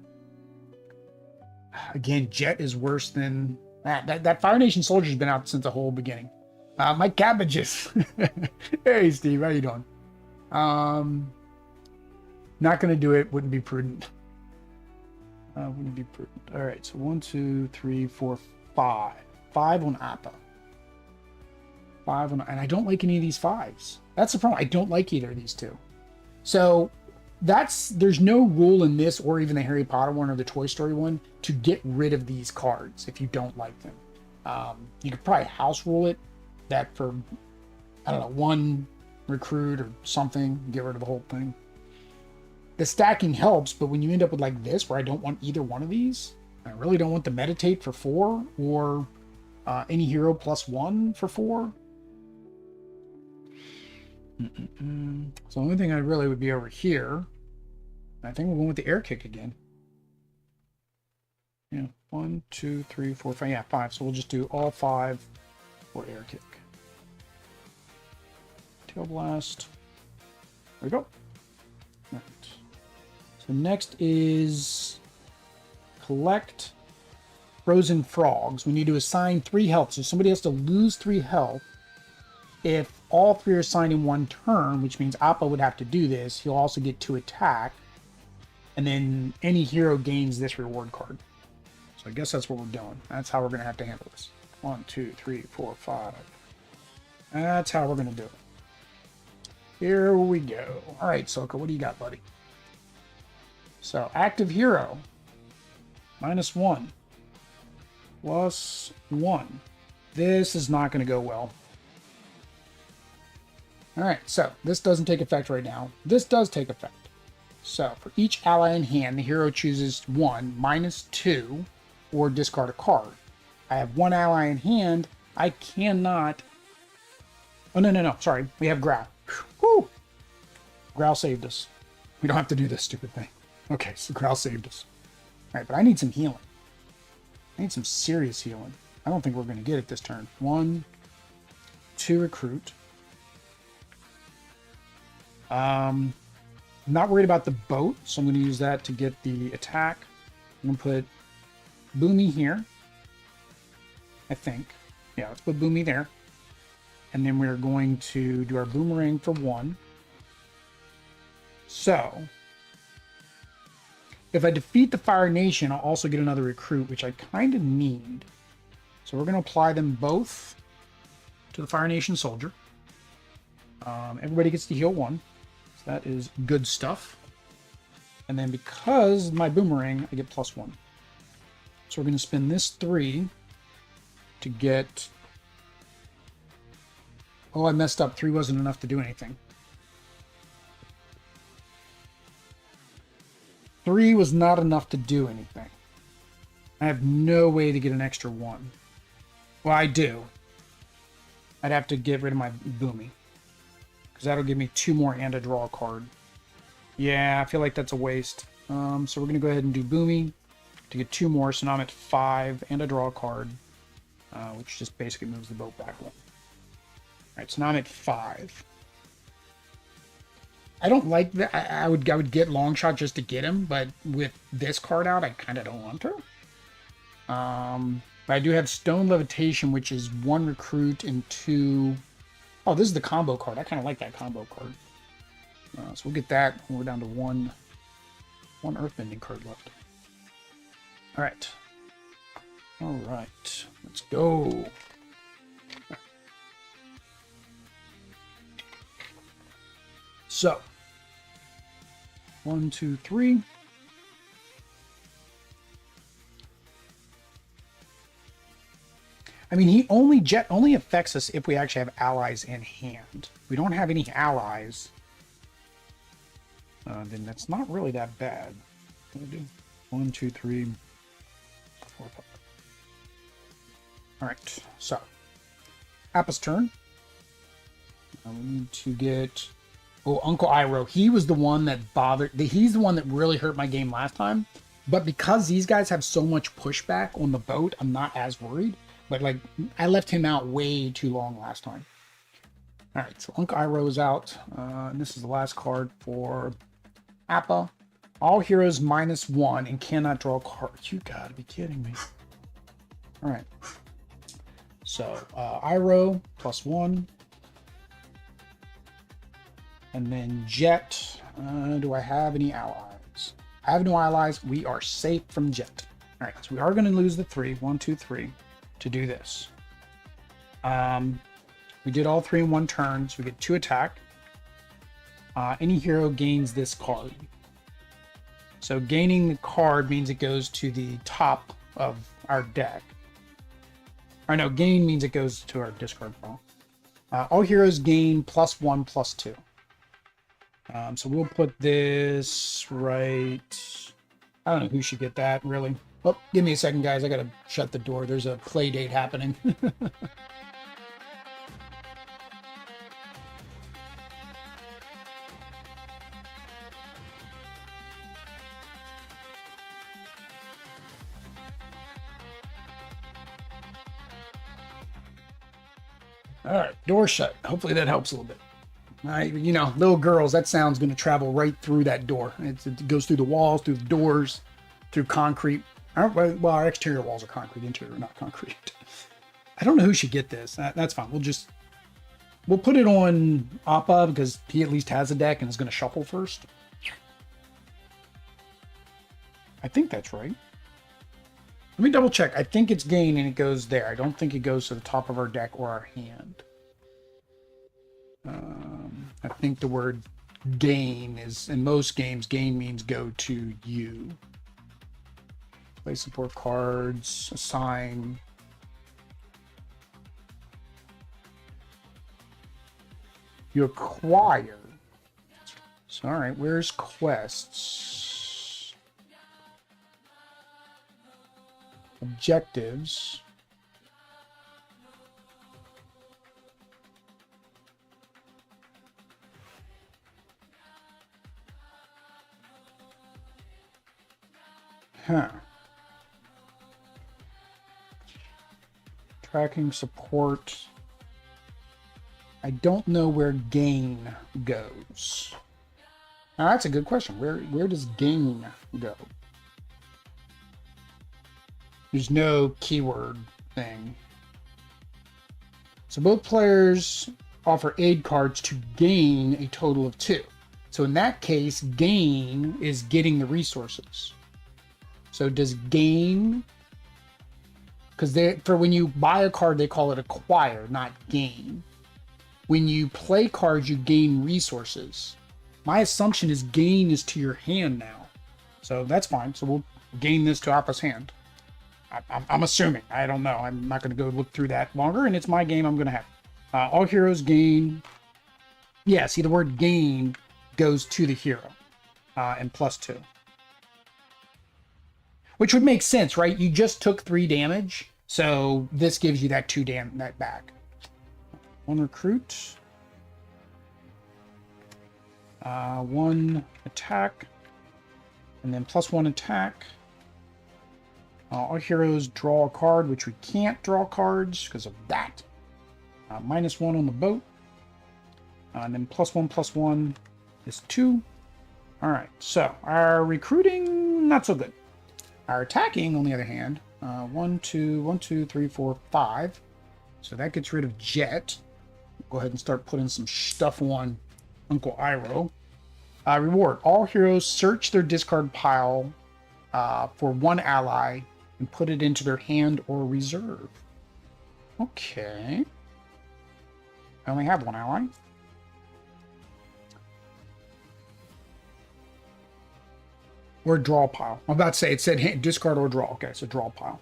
Again, Jet is worse than that Fire Nation soldier's been out since the whole beginning. My cabbages. Hey, Steve, how you doing? Not going to do it. Wouldn't be prudent. Wouldn't be prudent. All right. So 1, 2, 3, 4, 5. 5 on Appa. 5 on, and I don't like any of these 5s. That's the problem. I don't like either of these two. So there's no rule in this or even the Harry Potter one or the Toy Story one to get rid of these cards if you don't like them. You could probably house rule it that for, I don't know, 1 recruit or something, get rid of the whole thing. The stacking helps, but when you end up with like this where I don't want either one of these, I really don't want the meditate for 4 or any hero +1 for 4. So the only thing I really would be over here. I think we're going with the air kick again. Yeah, 1, 2, 3, 4, 5. Yeah, 5. So we'll just do all 5 for air kick. Tail blast. There we go. All right. So next is collect frozen frogs. We need to assign 3 health. So somebody has to lose 3 health. If all 3 are assigned in 1 turn, which means Appa would have to do this, he'll also get 2 attack. And then any hero gains this reward card. So I guess that's what we're doing. That's how we're going to have to handle this. 1, 2, 3, 4, 5. That's how we're going to do it. Here we go. All right, Soka, what do you got, buddy? So active hero. -1. +1. This is not going to go well. All right, so this doesn't take effect right now. This does take effect. So for each ally in hand, the hero chooses 1, -2, or discard a card. I have 1 ally in hand. I cannot... Oh, no. Sorry, we have Growl. Woo! Growl saved us. We don't have to do this stupid thing. Okay, so Growl saved us. All right, but I need some healing. I need some serious healing. I don't think we're going to get it this turn. 1, 2 recruit. I'm not worried about the boat, so I'm going to use that to get the attack. I'm going to put Boomy here, I think. Yeah, let's put Boomy there. And then we're going to do our Boomerang for 1. So, if I defeat the Fire Nation, I'll also get another recruit, which I kind of need. So we're going to apply them both to the Fire Nation soldier. Everybody gets to heal 1. That is good stuff. And then because my boomerang, I get +1. So we're going to spend this 3 to get... Oh, I messed up. 3 wasn't enough to do anything. 3 was not enough to do anything. I have no way to get an extra 1. Well, I do. I'd have to get rid of my Boomy. Because that'll give me 2 more and a draw a card. Yeah, I feel like that's a waste. So we're going to go ahead and do Boomy to get 2 more. So now I'm at 5 and a draw a card. Which just basically moves the boat back 1. Alright, so now I'm at 5. I don't like that. I would get long shot just to get him, but with this card out, I kind of don't want to. But I do have Stone Levitation, which is 1 recruit and 2... Oh, this is the combo card. I kind of like that combo card. So we'll get that. We're down to one Earthbending card left. All right. All right. Let's go. So, 1, 2, 3. I mean, Jet only affects us if we actually have allies in hand. If we don't have any allies, then that's not really that bad. What do I do? 1, 2, 3. 4, 5. All right, so Appa's turn. We need to get... Oh, Uncle Iroh. He was the one that bothered... He's the one that really hurt my game last time. But because these guys have so much pushback on the boat, I'm not as worried. But, like, I left him out way too long last time. All right, so Uncle Iroh is out. And this is the last card for Appa. All heroes -1 and cannot draw a card. You gotta be kidding me. All right. So, Iroh, +1. And then Jet. Do I have any allies? I have no allies. We are safe from Jet. All right, so we are going to lose the 3. 1, 2, 3 to do this. We did all 3 in 1 turn, so we get 2 attack. Any hero gains this card. So gaining the card means it goes to the top of our deck. Or no, gain means it goes to our discard pile. All heroes gain +1, +2. So we'll put this right... I don't know who should get that, really. Oh, give me a second, guys. I gotta shut the door. There's a play date happening. All right, door shut. Hopefully that helps a little bit. You know, little girls, that sound's going to travel right through that door. It goes through the walls, through the doors, through concrete. Well, our exterior walls are concrete, interior not concrete. I don't know who should get this. That's fine. We'll put it on Appa because he at least has a deck and is going to shuffle first. I think that's right. Let me double check. I think it's gain and it goes there. I don't think it goes to the top of our deck or our hand. I think the word gain is, in most games, gain means go to you. Play support cards, assign. You acquire. So, all right, where's quests? Objectives. Huh. Tracking support. I don't know where gain goes. Now that's a good question. Where does gain go? There's no keyword thing. So both players offer aid cards to gain a total of 2. So in that case, gain is getting the resources. So does gain, because for when you buy a card, they call it acquire, not gain. When you play cards, you gain resources. My assumption is gain is to your hand now. So that's fine. So we'll gain this to Appa's hand. I'm assuming. I don't know. I'm not going to go look through that longer, and it's my game. I'm going to have all heroes gain. Yeah, see, the word gain goes to the hero and +2. Which would make sense, right? You just took 3 damage, so this gives you that 2 that back. 1 recruit. 1 attack. And then +1 attack. All heroes draw a card, which we can't draw cards because of that. -1 on the boat. And then +1/+1 is 2. All right, so our recruiting, not so good. Our attacking, on the other hand, 1, 2, 3, 4, 5. So that gets rid of Jet. Go ahead and start putting some stuff on Uncle Iroh. Reward. All heroes search their discard pile for 1 ally and put it into their hand or reserve. Okay. I only have 1 ally. Or draw pile. I'm about to say, it said discard or draw. Okay, so draw pile.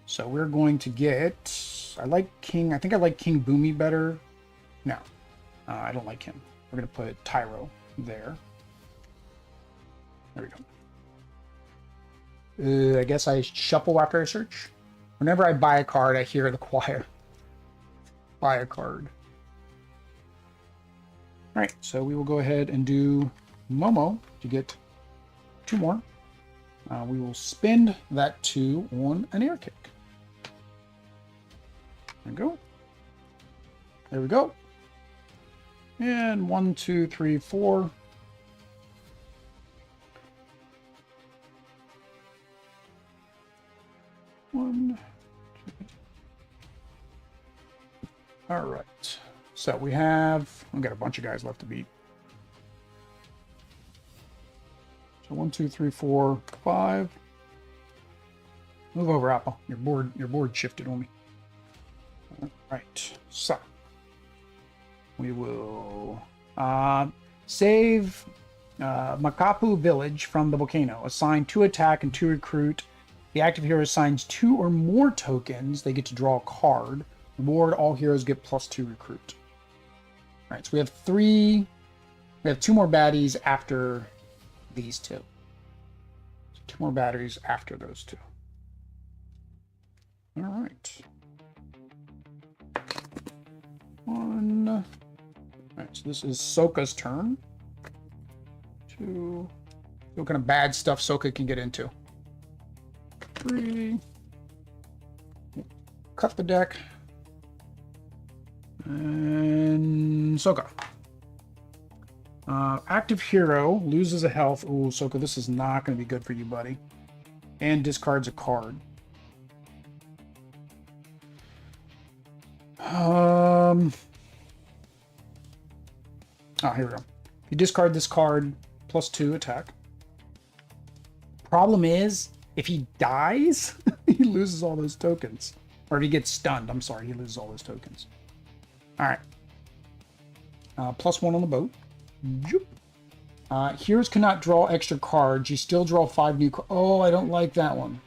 So we're going to get... I think I like King Boomy better. No, I don't like him. We're going to put Tyro there. There we go. I guess I shuffle after I search. Whenever I buy a card, I hear the choir. Buy a card. All right, so we will go ahead and do Momo to get 2 more. We will spend that 2 on an air kick. There we go. There we go. And 1, 2, 3, 4. One, two. All right. So we've got a bunch of guys left to beat. So 1, 2, 3, 4, 5. Move over, Apple. Your board shifted on me. All right. So we will save Makapu Village from the volcano. Assign 2 attack and 2 recruit. The active hero assigns 2 or more tokens. They get to draw a card. Reward, all heroes get +2 recruit. All right, so we have 2 more baddies after these 2. So 2 more batteries after those 2. All right. 1. All right, so this is Sokka's turn. 2. What kind of bad stuff Sokka can get into? 3. Cut the deck. And Sokka. Active hero loses a health. Ooh, Sokka, this is not going to be good for you, buddy. And discards a card. Oh, here we go. You discard this card, +2 attack. Problem is, if he dies, he loses all those tokens. Or if he gets stunned, I'm sorry, he loses all those tokens. All right. +1 on the boat. Heroes cannot draw extra cards. You still draw 5 new cards. Oh, I don't like that one.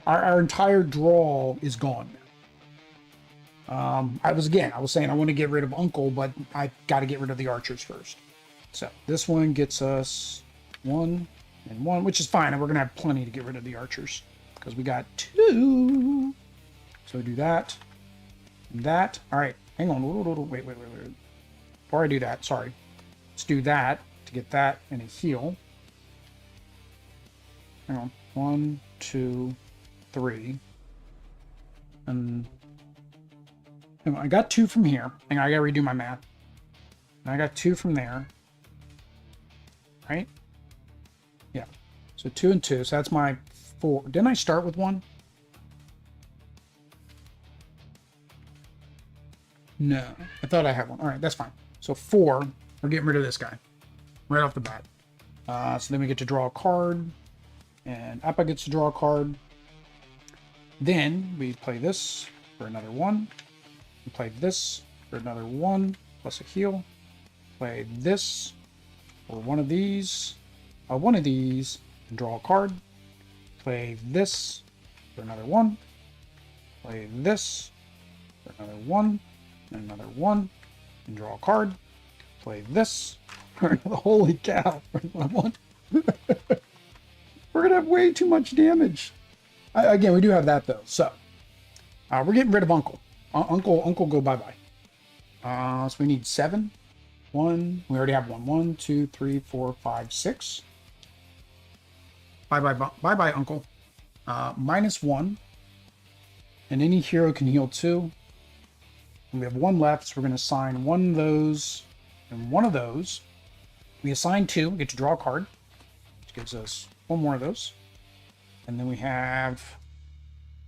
Our entire draw is gone now. I was saying I want to get rid of Uncle, but I got to get rid of the archers first. So this one gets us 1 and 1, which is fine. And we're going to have plenty to get rid of the archers because we got 2. So do that and that. All right. Hang on. Wait. Before I do that, sorry. Let's do that to get that and a heal. Hang on. 1, 2, 3. And hang on, I got 2 from here. Hang on, I gotta redo my math. And I got 2 from there. Right? Yeah. So 2 and 2. So that's my 4. Didn't I start with 1? No, I thought I had 1. All right, that's fine. So 4, we're getting rid of this guy right off the bat. So then we get to draw a card, and Appa gets to draw a card. Then we play this for another 1. We play this for another 1 plus a heal. Play this for one of these, and draw a card. Play this for another 1. Play this for another 1. And another 1, and draw a card. Play this for another. Holy cow! For another 1. We're gonna have way too much damage. Again, we do have that though. So we're getting rid of Uncle. Uncle, go bye bye. So we need 7. 1. We already have 1. 1, 2, 3, 4, 5, 6. Bye bye, Uncle. -1, and any hero can heal 2. We have 1 left, so we're going to assign 1 of those and 1 of those. We assign 2, we get to draw a card, which gives us 1 more of those. And then we have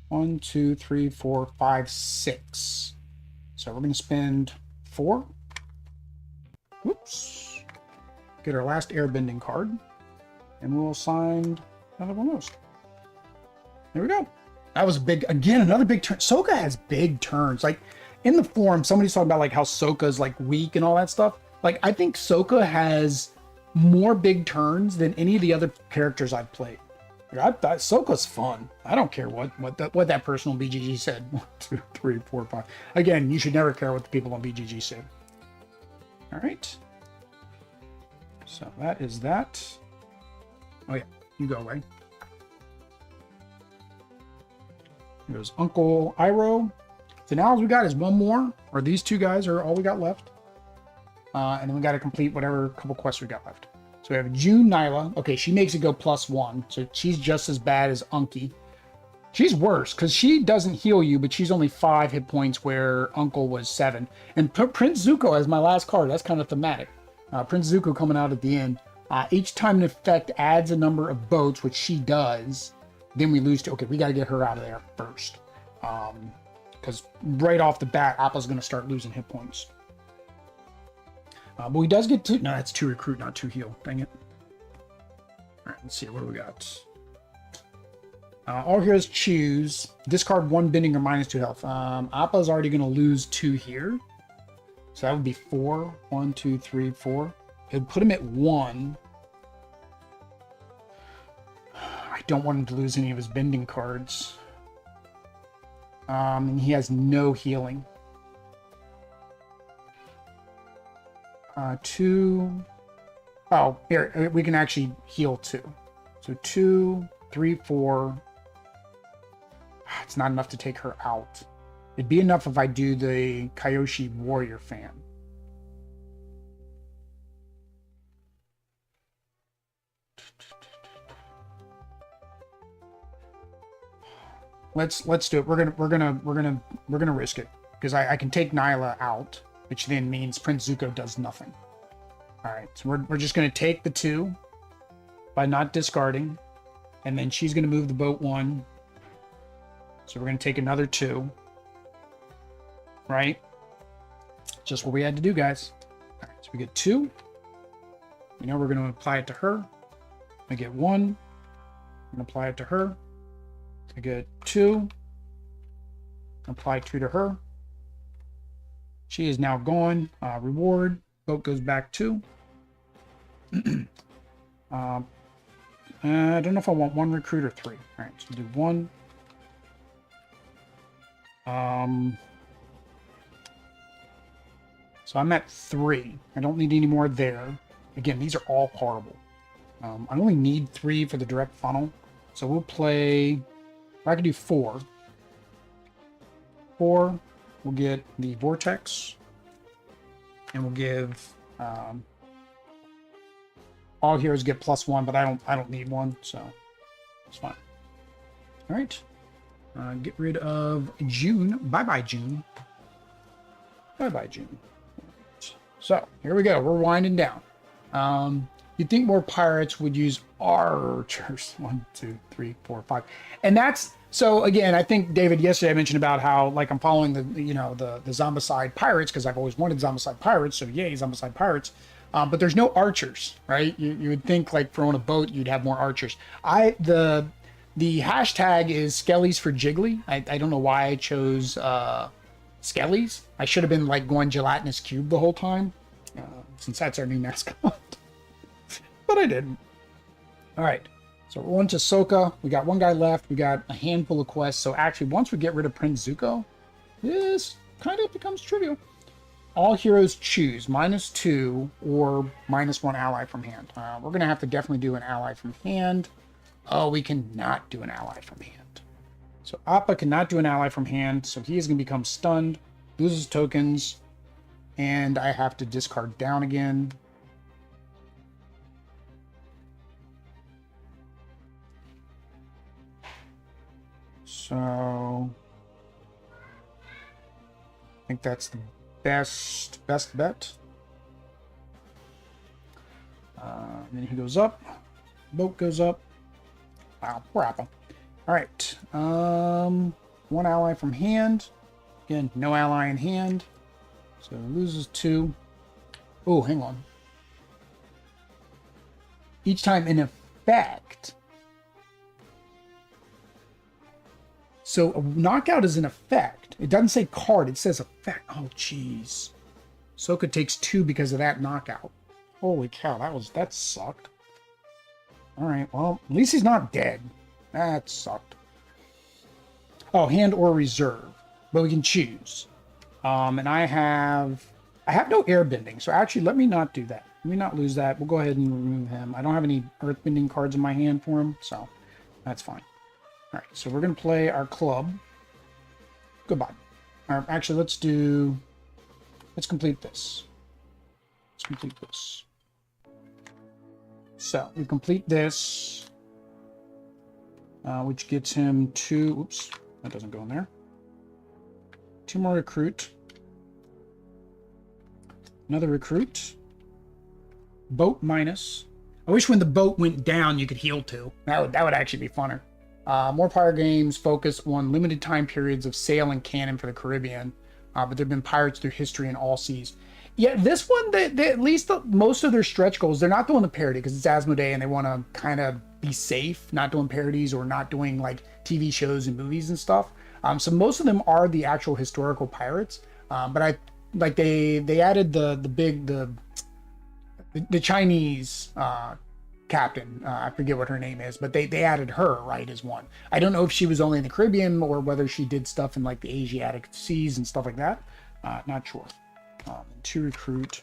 1, 2, 3, 4, 5, 6. So we're going to spend 4. Whoops. Get our last airbending card. And we'll assign another one of those. There we go. That was big. Again, another big turn. Sokka has big turns. Like, in the forum, somebody's talking about like how Sokka's like weak and all that stuff. Like, I think Sokka has more big turns than any of the other characters I've played. Like, I thought Sokka's fun. I don't care what that person on BGG said. 1, 2, 3, 4, 5. Again, you should never care what the people on BGG said. All right. So that is that. Oh yeah, you go away. Here goes Uncle Iroh. So now all we got is one more, or these two guys are all we got left. And then we got to complete whatever couple quests we got left. So we have June Nyla. Okay, she makes it go +1. So she's just as bad as Unky. She's worse because she doesn't heal you, but she's only 5 hit points where Uncle was 7. And Prince Zuko as my last card. That's kind of thematic. Prince Zuko coming out at the end. Each time an effect adds a number of boats, which she does, then we lose to... Okay, we got to get her out of there first. Because right off the bat, Appa's going to start losing hit points. But he does get 2... No, that's 2 recruit, not 2 heal. Dang it. All right, let's see. What do we got? All heroes choose. Discard 1 bending or -2 health. Appa's already going to lose 2 here. So that would be 4. 1, 2, 3, 4. It would put him at 1. I don't want him to lose any of his bending cards. And he has no healing. 2. Oh, here, we can actually heal 2. So 2, 3, 4. It's not enough to take her out. It'd be enough if I do the Kyoshi Warrior fan. Let's do it. We're gonna risk it because I can take Nyla out, which then means Prince Zuko does nothing. All right, so we're just gonna take the 2 by not discarding, and then she's gonna move the boat 1. So we're gonna take another 2. Right? Just what we had to do, guys. All right, so we get 2. You know, we're gonna apply it to her. I get 1. I'm gonna apply it to her. I get 2. Apply 2 to her. She is now gone. Reward. Boat goes back 2. I don't know if I want 1 recruit or 3. All right, so do 1. So I'm at 3. I don't need any more there. Again, these are all horrible. I only need 3 for the direct funnel. So we'll play... I can do 4. 4. We'll get the Vortex. And we'll give... all heroes get +1, but I don't need 1, so it's fine. All right. Get rid of June. Bye-bye, June. Bye-bye, June. So, here we go. We're winding down. You'd think more pirates would use archers. 1, 2, 3, 4, 5. And that's... So, again, I think, David, yesterday I mentioned about how, like, I'm following the Zombicide pirates, because I've always wanted Zombicide pirates, so yay, Zombicide pirates. But there's no archers, right? You would think, like, throwing a boat, you'd have more archers. The hashtag is Skellies for Jiggly. I don't know why I chose Skellies. I should have been like going Gelatinous Cube the whole time, since that's our new mascot. But I didn't. All right, so we're on to Sokka. We got 1 guy left. We got a handful of quests. So actually, once we get rid of Prince Zuko, this kind of becomes trivial. All heroes choose -2 or -1 ally from hand. We're gonna have to definitely do an ally from hand. Oh, we cannot do an ally from hand. So Appa cannot do an ally from hand, so he is going to become stunned, loses tokens, and I have to discard down again. So I think that's the best bet. Then he goes up, boat goes up. Wow, poor Appa. All right. 1 ally from hand. Again, no ally in hand. So loses 2. Oh, hang on. Each time in effect. So a knockout is an effect. It doesn't say card. It says effect. Oh, jeez. Sokka takes 2 because of that knockout. Holy cow, that sucked. Alright, well, at least he's not dead. That sucked. Oh, hand or reserve. But we can choose. And I have no airbending, so actually let me not do that. Let me not lose that. We'll go ahead and remove him. I don't have any earthbending cards in my hand for him, so that's fine. Alright, so we're going to play our club. Goodbye. Actually, let's complete this. Let's complete this. So we complete this, which gets him 2. Oops, that doesn't go in there. 2 more recruit. Another recruit. Boat minus. I wish when the boat went down, you could heal too. That would actually be funner. More pirate games focus on limited time periods of sail and cannon for the Caribbean, but there have been pirates through history in all seas. Yeah, this one, they at least most of their stretch goals, they're not doing the parody because it's Asmodee and they want to kind of be safe, not doing parodies or not doing like TV shows and movies and stuff. So most of them are the actual historical pirates, but I like they added the Chinese captain. I forget what her name is, but they added her right as one. I don't know if she was only in the Caribbean or whether she did stuff in like the Asiatic seas and stuff like that. Not sure. 2 recruit.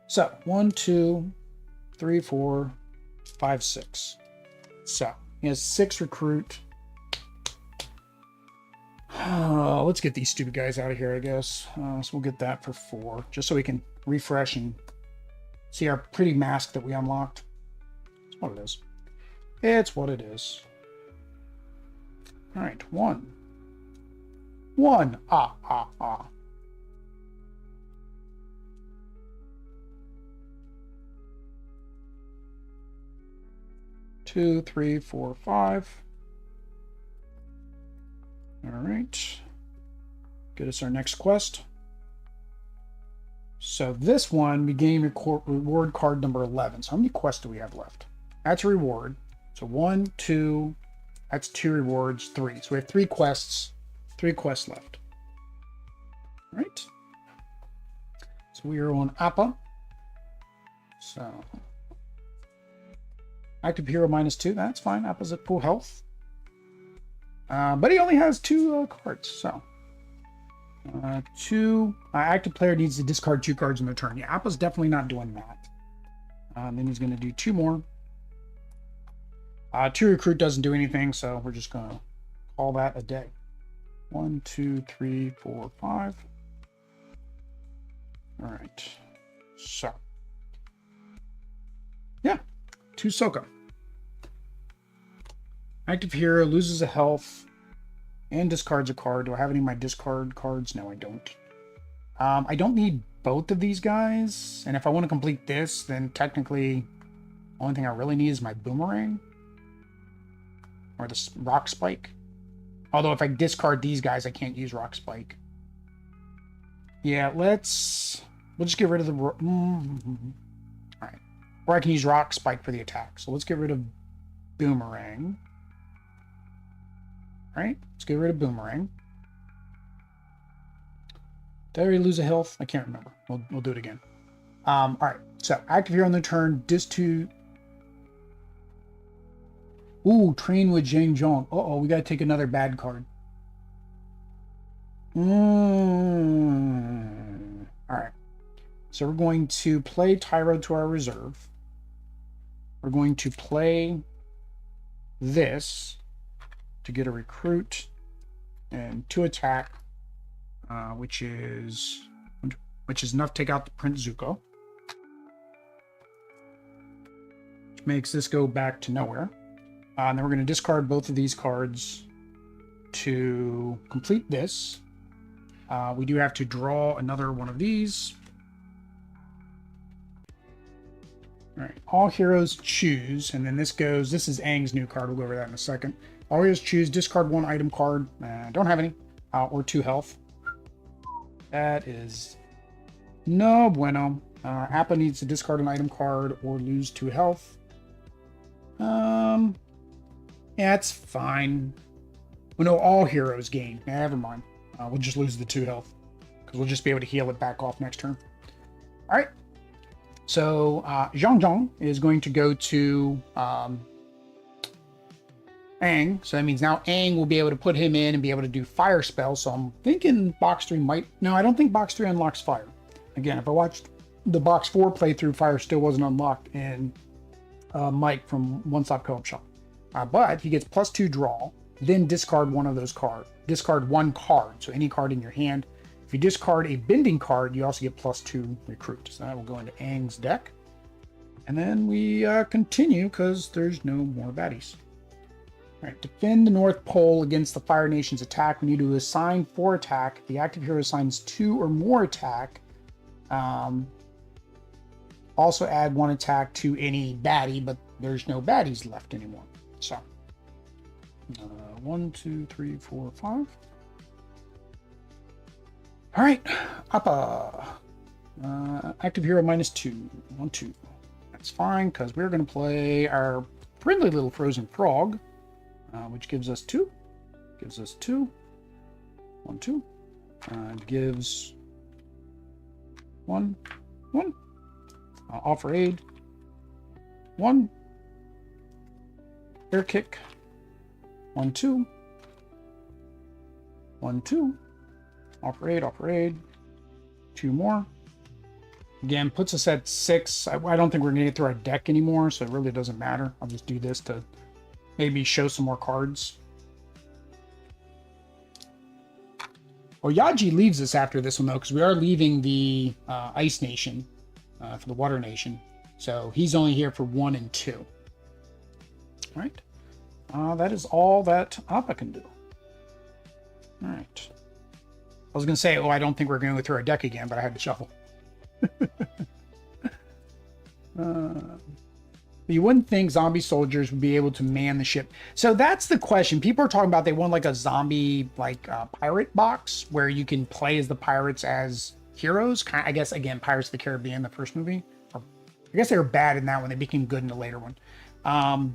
So 1, 2, 3, 4, 5, 6. So he has 6 recruit. Let's get these stupid guys out of here, I guess. So we'll get that for 4, just so we can refresh and see our pretty mask that we unlocked. It's what it is. It's what it is. All right, 1. 1. Ah. 2, 3, 4, 5. All right. Get us our next quest. So this one, we gain reward card number 11. So how many quests do we have left? That's a reward. So 1, 2, that's 2 rewards, 3. So we have 3 quests, 3 quests left. All right. So we are on Appa. So active hero -2, that's fine. Appa's at full health. But he only has 2 cards, so 2 active player needs to discard 2 cards in their turn. Yeah, Appa's definitely not doing that. Then he's going to do 2 more. 2 recruit doesn't do anything, so we're just going to call that a day. 1, 2, 3, 4, 5. All right. So yeah, 2 Soka. Active hero loses a health and discards a card. Do I have any of my discard cards? No, I don't. I don't need both of these guys. And if I want to complete this, then technically the only thing I really need is my boomerang. Or the rock spike. Although if I discard these guys, I can't use rock spike. Yeah, we'll just get rid of the... Alright. Or I can use rock spike for the attack. So let's get rid of boomerang. Right, let's get rid of boomerang. Did I already lose a health? I can't remember. We'll do it again. All right, so active hero on the turn. Ooh, train with Zhang Zhong. Uh-oh, we got to take another bad card. All right, so we're going to play Tyro to our reserve. We're going to play this to get a recruit and 2 attack, which is enough to take out the Prince Zuko, which makes this go back to nowhere. And then we're going to discard both of these cards to complete this. We do have to draw another one of these. All right, all heroes choose, and then this is Aang's new card. We'll go over that in a second. All heroes choose, discard 1 item card. Don't have any. Or 2 health. That is no bueno. Appa needs to discard an item card or lose 2 health. Yeah, it's fine. Well, no, all heroes gain. Never mind. We'll just lose the 2 health. Because we'll just be able to heal it back off next turn. Alright. So, Zhang Zhong is going to go to Aang. So that means now Aang will be able to put him in and be able to do fire spells. So I'm thinking box 3 might... No, I don't think box 3 unlocks fire. Again, if I watched the box 4 playthrough, fire still wasn't unlocked in Mike from One Stop Co-op Shop. But he gets +2 draw, then discard one of those cards. discard one card, so any card in your hand. If you discard a bending card, you also get +2 recruit. So that will go into Aang's deck. And then we continue because there's no more baddies. All right, defend the North Pole against the Fire Nation's attack. We need to assign 4 attack. The active hero assigns 2 or more attack. Also add 1 attack to any baddie, but there's no baddies left anymore. So 1, 2, 3, 4, 5. All right, Appa. Active hero -2. 1, 2. That's fine because we're going to play our friendly little frozen frog, which gives us 2. Gives us 2. 1, 2. Gives 1, 1. Offer aid. 1. Air kick. 1, 2. 1, 2. Offer aid, offer aid. 2 more. Again, puts us at 6. I don't think we're going to get through our deck anymore, so it really doesn't matter. I'll just do this to maybe show some more cards. Oyaji leaves us after this one, though, because we are leaving the Ice Nation for the Water Nation. So he's only here for 1 and 2. All right. That is all that Appa can do. All right. I was going to say, I don't think we're going to go through our deck again, but I had to shuffle. You wouldn't think zombie soldiers would be able to man the ship. So that's the question. People are talking about they want like a zombie pirate box where you can play as the pirates as heroes. I guess, again, Pirates of the Caribbean, the first movie. Or, I guess they were bad in that one. They became good in the later one. 4,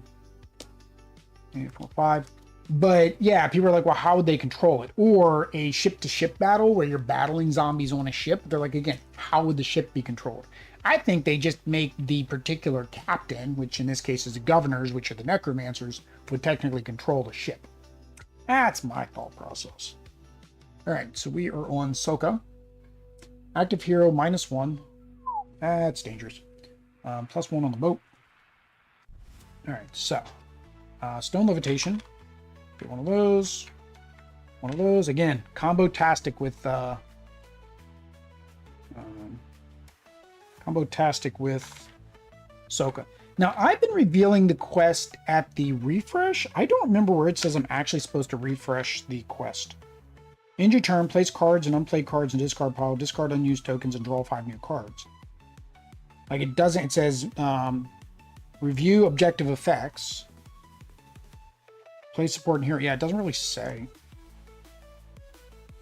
5. But yeah, people are like, well, how would they control it? Or a ship-to-ship battle where you're battling zombies on a ship. They're like, again, how would the ship be controlled? I think they just make the particular captain, which in this case is the governors, which are the necromancers, would technically control the ship. That's my thought process. All right, so we are on Sokka. Active hero -1. That's dangerous. +1 on the boat. All right, so stone levitation. Get one of those. One of those. Again, combo-tastic with Sokka. Now, I've been revealing the quest at the refresh. I don't remember where it says I'm actually supposed to refresh the quest. End your turn, place cards and unplayed cards in discard pile, discard unused tokens, and draw 5 new cards. Like it doesn't, it says review objective effects. Play support in here. Yeah, it doesn't really say.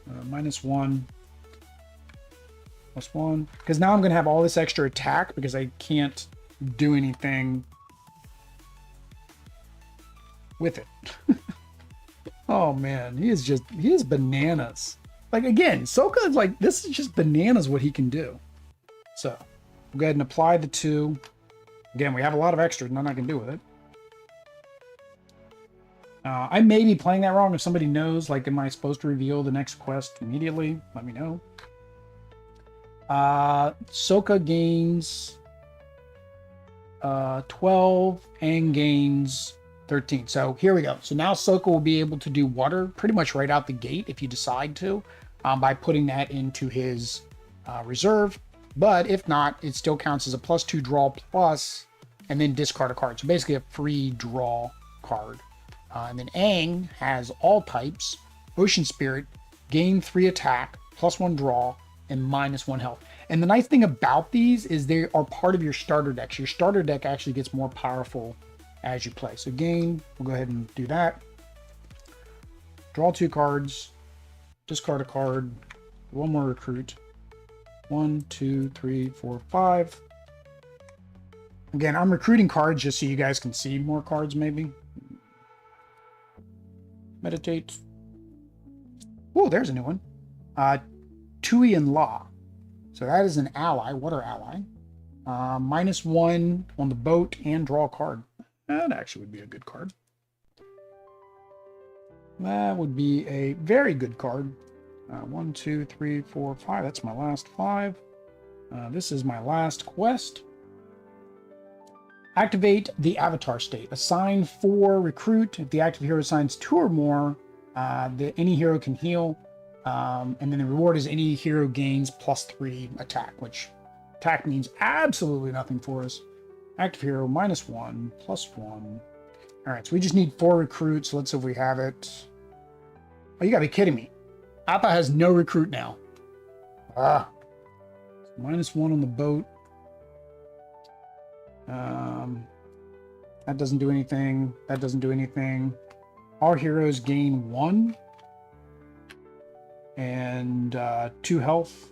-1. +1. Because now I'm going to have all this extra attack because I can't do anything with it. Oh man, he is bananas. Like again, Sokka is like, this is just bananas what he can do. So, we'll go ahead and apply the 2. Again, we have a lot of extras, nothing I can do with it. I may be playing that wrong. If somebody knows, like, am I supposed to reveal the next quest immediately? Let me know. Sokka gains 12, Aang gains 13. So here we go. So now Sokka will be able to do water pretty much right out the gate if you decide to, by putting that into his reserve. But if not, it still counts as a +2 draw plus, and then discard a card. So basically a free draw card. And then Aang has all types, Ocean Spirit, gain 3 attack, +1 draw, and -1 health. And the nice thing about these is they are part of your starter deck. So your starter deck actually gets more powerful as you play. So gain, we'll go ahead and do that. Draw 2 cards, discard a card, 1 more recruit. 1, 2, 3, 4, 5. Again, I'm recruiting cards just so you guys can see more cards maybe. Meditate. Oh, there's a new one. Tui and La. So that is an ally, water ally. -1 on the boat and draw a card. That actually would be a good card. That would be a very good card. 1, 2, 3, 4, 5. That's my last 5. This is my last quest. Activate the avatar state. Assign 4 recruit. If the active hero assigns 2 or more, Any hero can heal. And then the reward is any hero gains +3 attack, which attack means absolutely nothing for us. Active hero -1, +1. All right, so we just need 4 recruits. Let's see if we have it. Oh, you gotta be kidding me. Appa has no recruit now. Ah. -1 on the boat. That doesn't do anything. That doesn't do anything. All heroes gain 1. And 2 health.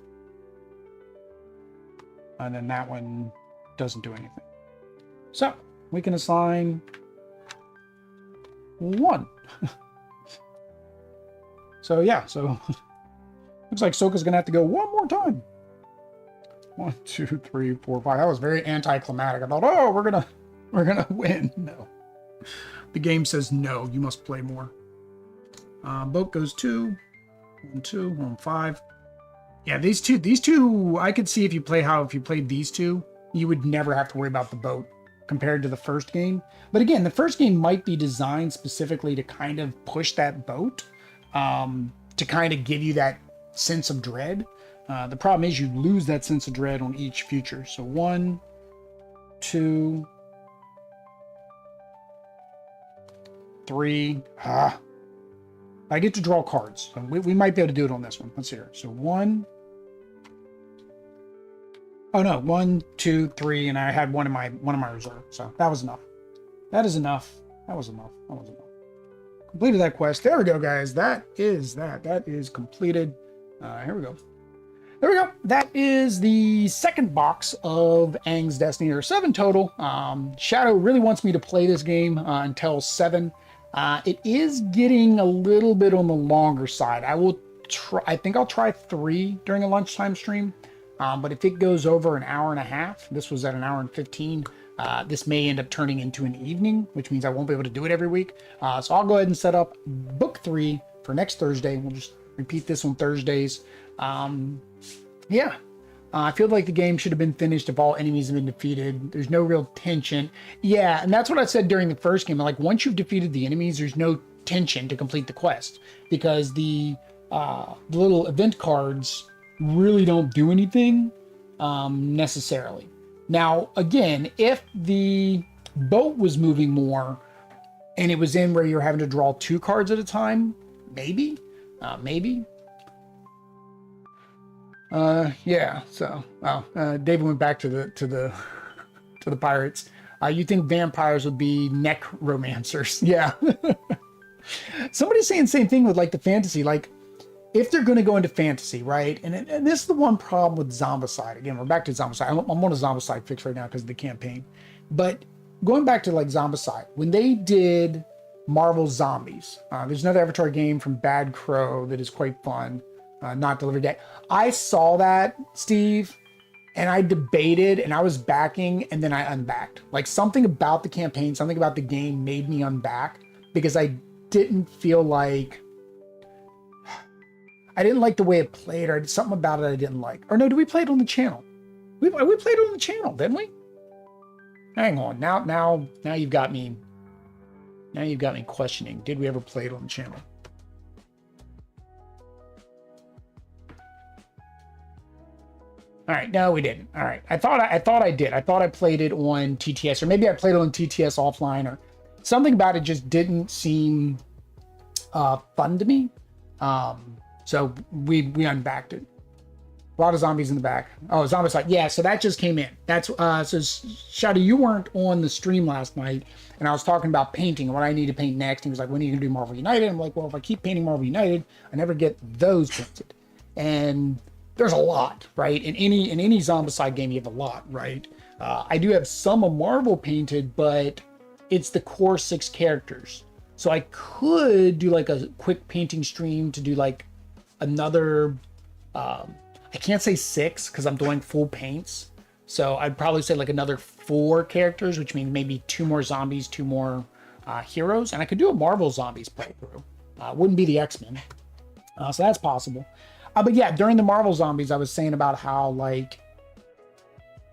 And then that one doesn't do anything. So, we can assign 1. So, yeah, so looks like Sokka's gonna have to go one more time. 1, 2, 3, 4, 5. That was very anticlimactic. I thought, oh, we're gonna win. No. The game says no, you must play more. Boat goes 2. 1, 2, 1, 5. Yeah, these two, I could see if you played these two, you would never have to worry about the boat compared to the first game. But again, the first game might be designed specifically to kind of push that boat, to kind of give you that sense of dread. The problem is you lose that sense of dread on each future. So 1, 2, 3. I get to draw cards. So we might be able to do it on this one. Let's see here. So 1. Oh no, 1, 2, 3, and I had one in my reserve. So that was enough. That is enough. That was enough. That was enough. Completed that quest. There we go, guys. That is that. That is completed. Here we go. There we go. That is the second box of Aang's Destiny. There are 7 total. Shadow really wants me to play this game until 7. It is getting a little bit on the longer side. I think I'll try 3 during a lunchtime stream. But if it goes over an hour and a half, this was at an hour and 15, this may end up turning into an evening, which means I won't be able to do it every week. So I'll go ahead and set up book 3 for next Thursday. We'll just repeat this on Thursdays. Yeah. I feel like the game should have been finished if all enemies have been defeated. There's no real tension. Yeah, and that's what I said during the first game. Like, once you've defeated the enemies, there's no tension to complete the quest. Because the little event cards really don't do anything necessarily. Now, again, if the boat was moving more and it was in where you're having to draw 2 cards at a time, maybe. Yeah. So, David went back to the pirates. You think vampires would be necromancers? Yeah. Somebody's saying the same thing with like the fantasy. Like, if they're going to go into fantasy, right? And this is the one problem with Zombicide. Again, we're back to Zombicide. I'm on a Zombicide fix right now because of the campaign. But going back to like Zombicide, when they did Marvel Zombies, there's another Avatar game from Bad Crow that is quite fun. Not Delivered Yet. I saw that, Steve, and I debated and I was backing and then I unbacked. Like, something about the campaign, something about the game made me unback because I didn't feel like... I didn't like the way it played, or something about it I didn't like. Or no, did we play it on the channel? We played it on the channel, didn't we? Hang on. Now you've got me. Now you've got me questioning. Did we ever play it on the channel? All right, no, we didn't. All right, I thought I did. I thought I played it on TTS, or maybe I played it on TTS offline, or something about it just didn't seem fun to me. So we unbacked it. A lot of zombies in the back. Oh, Zombicide. Yeah, so that just came in. That's so Shadow, you weren't on the stream last night, and I was talking about painting and what I need to paint next. And he was like, when are you gonna do Marvel United? I'm like, well, if I keep painting Marvel United, I never get those painted. And there's a lot, right? In any Zombicide game, you have a lot, right? I do have some of Marvel painted, but it's the core 6 characters. So I could do like a quick painting stream to do like another, I can't say 6 because I'm doing full paints. So I'd probably say like another 4 characters, which means maybe 2 more zombies, 2 more heroes. And I could do a Marvel Zombies playthrough. Wouldn't be the X-Men. So that's possible. But yeah, during the Marvel Zombies, I was saying about how, like,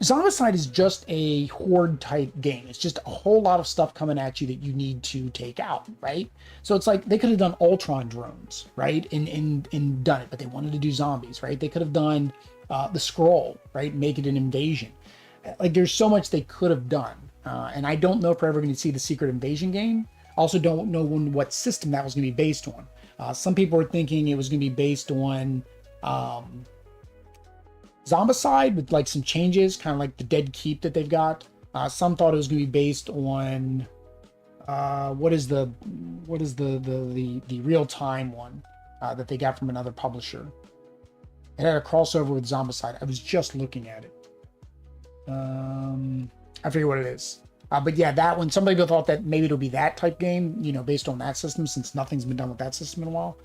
Zombicide is just a horde type game. It's just a whole lot of stuff coming at you that you need to take out, right? So it's like they could have done Ultron drones, right? And done it, but they wanted to do zombies, right? They could have done the scroll, right? Make it an invasion. Like there's so much they could have done. And I don't know if we're ever going to see the Secret Invasion game. Also don't know what system that was going to be based on. Some people were thinking it was going to be based on Zombicide with like some changes, kind of like the Dead Keep that they've got. Some thought it was going to be based on what is the real time one that they got from another publisher. It had a crossover with Zombicide. I was just looking at it. I forget what it is. But yeah, that one, some people thought that maybe it'll be that type game, you know, based on that system, since nothing's been done with that system in a while.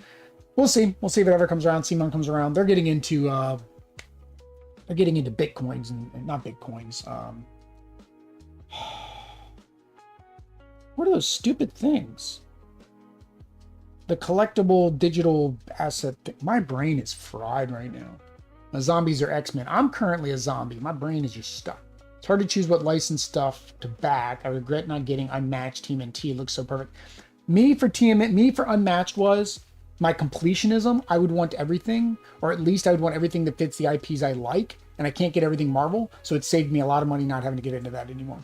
We'll see. We'll see if it ever comes around. Simon comes around. They're getting into bitcoins and not bitcoins. What are those stupid things? The collectible digital asset thing. My brain is fried right now. Zombies are X-Men. I'm currently a zombie. My brain is just stuck. It's hard to choose what licensed stuff to back. I regret not getting Unmatched TMNT. It looks so perfect. Me for Unmatched was my completionism. I would want everything, or at least I would want everything that fits the IPs I like, and I can't get everything Marvel, so it saved me a lot of money not having to get into that anymore.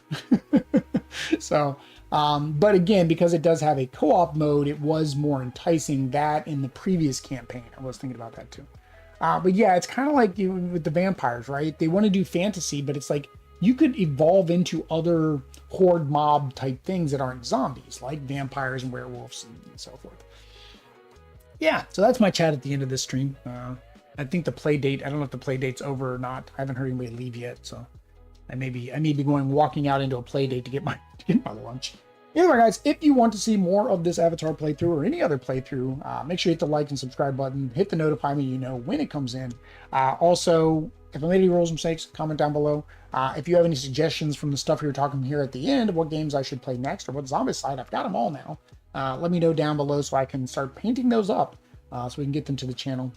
So, but again, because it does have a co-op mode, it was more enticing. That in the previous campaign, I was thinking about that too. But yeah, it's kind of like with the vampires, right? They want to do fantasy, but it's like you could evolve into other horde mob type things that aren't zombies, like vampires and werewolves and so forth. Yeah, so that's my chat at the end of this stream. I think the play date, I don't know if the play date's over or not. I haven't heard anybody leave yet, so I may be walking out into a play date to get my lunch. Anyway, guys, if you want to see more of this Avatar playthrough or any other playthrough, make sure you hit the like and subscribe button. Hit the notify me, you know when it comes in. Also, if I made any rules and mistakes, comment down below. If you have any suggestions from the stuff we were talking here at the end of what games I should play next or what Zombicide, I've got them all now. Let me know down below so I can start painting those up so we can get them to the channel.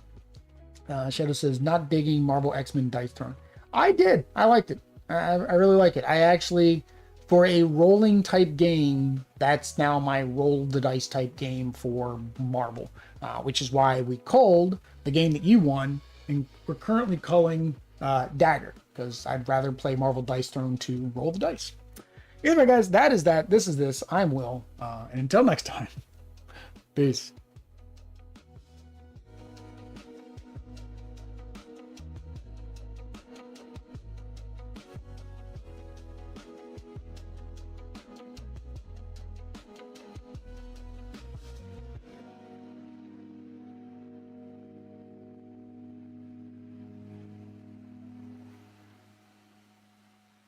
Shadow says, not digging Marvel X-Men Dice Throne. I did. I liked it. I really like it. I actually, for a rolling type game, that's now my roll the dice type game for Marvel, which is why we called the game that you won, and we're currently calling Dagger, because I'd rather play Marvel Dice Throne to roll the dice. Anyway, guys, that is that. This is this. I'm Will. And until next time, peace.